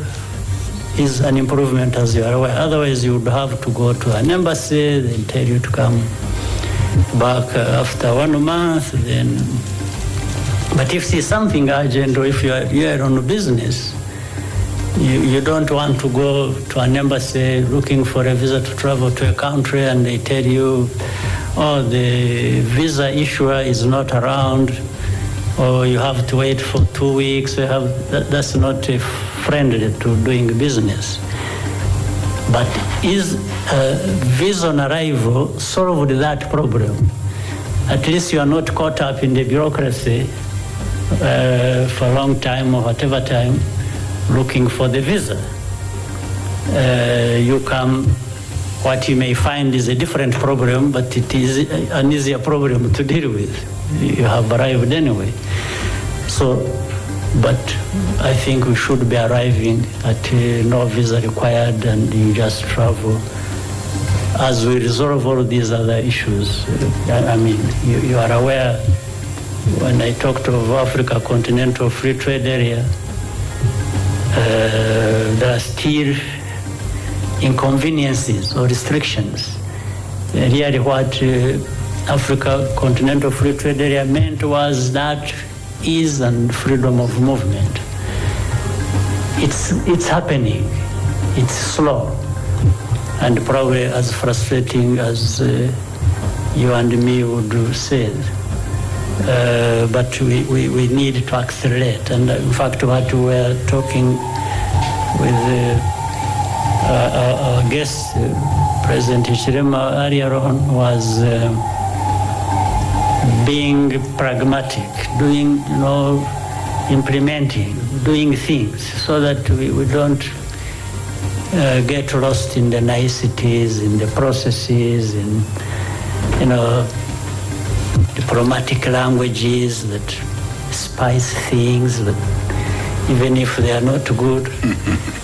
is an improvement, as you are aware. Otherwise, you would have to go to an embassy, they tell you to come back after 1 month. Then, but if it's something urgent, or if you are on business, you don't want to go to an embassy looking for a visa to travel to a country, and they tell you, oh, the visa issuer is not around, or you have to wait for 2 weeks. That's not friendly to doing business. But is visa on arrival solved that problem? At least you are not caught up in the bureaucracy for a long time or whatever time looking for the visa. You come, what you may find is a different problem, but it is an easier problem to deal with. You have arrived anyway. So, but I think we should be arriving at no visa required, and you just travel as we resolve all these other issues. I mean, you are aware, when I talked of Africa Continental Free Trade Area, there are still inconveniences or restrictions. Really what Africa Continental Free Trade Area meant was that ease and freedom of movement. It's happening. It's slow, and probably as frustrating as you and me would say. But we need to accelerate. And in fact, what we were talking with our guest, President Hichilema, earlier on, was being pragmatic, doing, implementing, doing things, so that we don't get lost in the niceties, in the processes, in, diplomatic languages that spice things, but even if they are not good.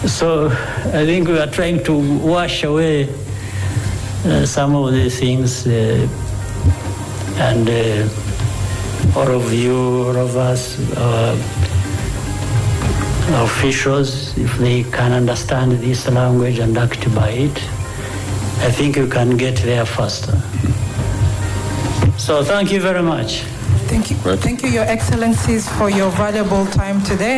So I think we are trying to wash away some of the things, and all of you, all of us, officials, if they can understand this language and act by it, I think you can get there faster. So thank you very much. Thank you. Thank you, Your Excellencies, for your valuable time today.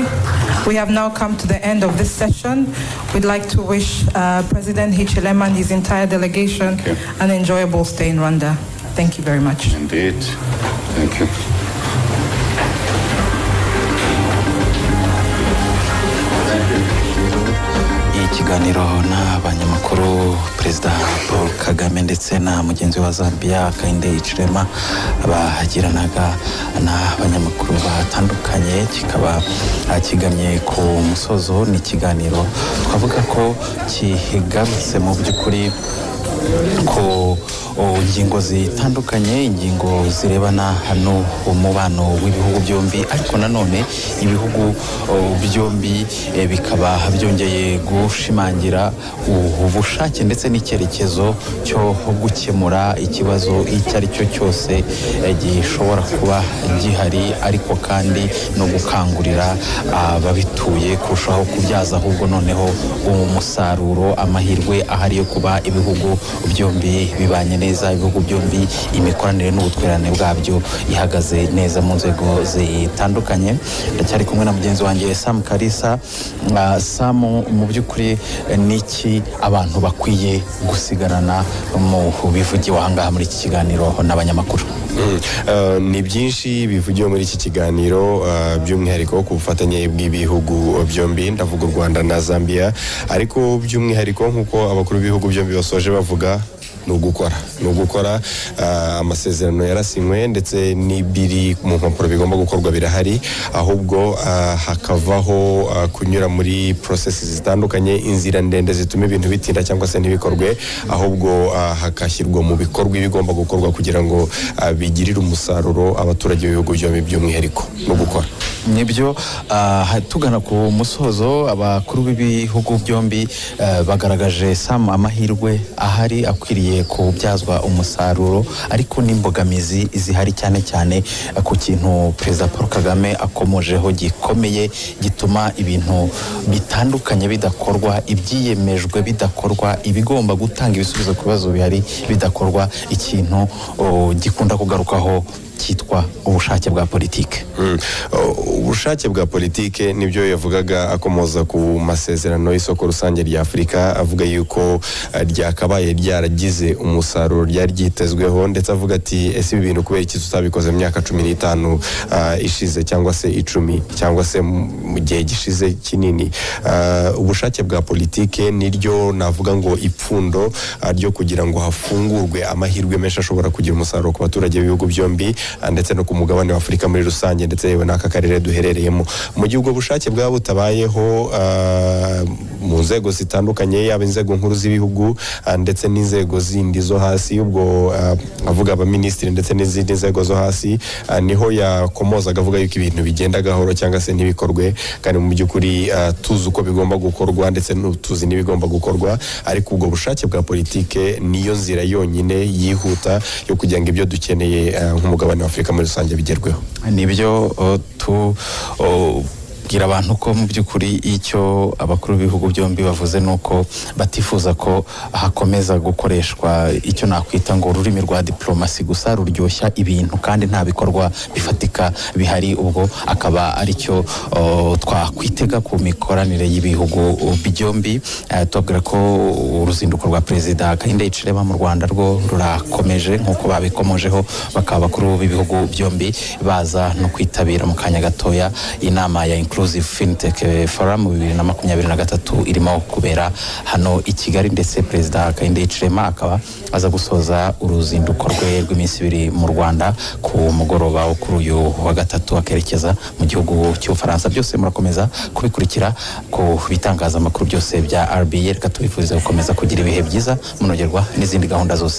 We have now come to the end of this session. We'd like to wish President Hichilema and his entire delegation an enjoyable stay in Rwanda. Thank you very much. Indeed. Thank you. Ikiganiro n'abanyamakuru, Perezida Paul Kagame ndetse na mugenzi wa Zambia Hakainde Hichilema bagiranaga n'abanyamakuru batandukanye, kikaba kigamye ku musozo. Ni ikiganiro twavuga ko kigarutse mu by'ukuri ko ingingo zitandukanye, ingingo zirebana hano umubano w'ibihugu byombi, ariko nanone ibihugu byombi bikaba byongeye gushimangira ubushake ndetse n'icyerekezo cyo gukemura ikibazo icyo ari cyo cyose gishobora kuba gihari, ariko kandi no gukangurira ababituye kurushaho kubyaza ahubwo noneho umusaruro, amahirwe ahari yo kuba ibihugu byombi bibanye neza, ibihugu byombi imikoranire n'ubutwererane bwabyo ihagaze neza mu nzego zitandukanye. Ndacyari kumwe na mugenzi wanjye Sam Kalisa. Sam, mu by'ukuri niki abantu bakwiye gusigarana mu bivugiwe aha ngaha muri iki kiganiro n'abanyamakuru? Ni byinshi bivugiwe muri iki kiganiro by'umwihariko ku bufatanye bw'ibihugu byombi, ndavuga u Rwanda na Zambia, ariko by'umwihariko nk'uko abakuru b'ibihugu byombi basoje bavuga ni ugukora amasezerano yarasinywe ndetse n'ibiri mu mpapuro bigomba gukorwa birahari, ahubwo hakavaho kunyura muri processes zitandukanye, inzira ndende zituma ibintu bitinda cyangwa se ntibikorwe, ahubwo hakashyirwa mu bikorwa ibigomba gukorwa kugira ngo bigirire umusaruro abaturage b'ibihugu byombi by'umwihariko no gukora. Nibyo tugana ku musozo, abakuru b'ibihugu byombi bagaragaje amahirwe ahari akwiriye kubyazwa umusaruro, ariko n'imbogamizi zihari cyane cyane ku kintu Perezida Paul Kagame akomojeho gikomeye gituma ibintu bitandukanye bidakorwa, ibyiyemejwe bidakorwa, ibigomba gutanga ibisubizo ku bibazo bihari bidakorwa, ikintu gikunda kugarukaho cyitwa ubushake bwa politike. Ubushake bwa politike nibyo yavugaga akomoza ku masezerano y'isoko rusange rya Afurika, avuga yuko ryakabaye ryaragize umusaruro ryari ryitezweho, ndetse avuga ati ese ibi bintu kubera iki tutabikoze mu myaka 15 ishize cyangwa se 10 cyangwa se mu gihe gishize kinini. Ubushake bwa politike niryo navuga ngo ipfundo ryo kugira ngo hafungurwe amahirwe menshi ashobora kugira umusaruro ku baturage b'ibihugu byombi ndetse no ku mugabane wa Afurika muri rusange, ndetse yewe n'aka karere duherereyemo. Mu gihe ubwo bushake bwaba butabayeho mu nzego zitandukanye, yaba inzego nkuru z'ibihugu ndetse n'inzego zindi zo hasi, ubwo avuga abaminisitiri ndetse n'izindi nzego zo hasi, niho yakomozaga avuga yuko ibintu bigenda gahoro cyangwa se ntibikorwe, kandi mu by'ukuri tuzi uko bigomba gukorwa ndetse tuzi n'ibigomba gukorwa, ariko ubwo bushake bwa politike niyo nzira yonyine yihuta yo kugira ngo ibyo dukeneye nk'umugabane wa Afurika muri rusange bigerweho. Nibyo bwira abantu ko mu by'ukuri icyo abakuru b'ibihugu byombi bavuze nuko batifuza ko hakomeza gukoreshwa icyo nakwita ngo ururimi rwa diplomasi gusa ruryoshya ibintu kandi nta bikorwa bifatika bihari, ubwo akaba aricyo twakwitega ku mikoranire y'ibihugu byombi. Tubabwira ko uruzinduko rwa Perezida Hakainde Hichilema mu Rwanda rwo rurakomeje nk'uko babikomojeho, bakaba abakuru b'ibihugu byombi baza no kwitabira mu kanya gatoya inama ya Inclusive Fintech Forum 2023 irimo kubera hano i Kigali, ndetse Perezida Hakainde Hichilema akaba aza gusoza uruzinduko rwe rw'iminsi 2 mu Rwanda ku mugoroba wo kuri uyu wa gatatu akerekeza mu gihugu cy'Ubufaransa. Byose murakomeza kubikurikira ku bitangazamakuru byose bya RBA. Reka tubifurize gukomeza kugira ibihe byiza munogerwa n'izindi gahunda zose.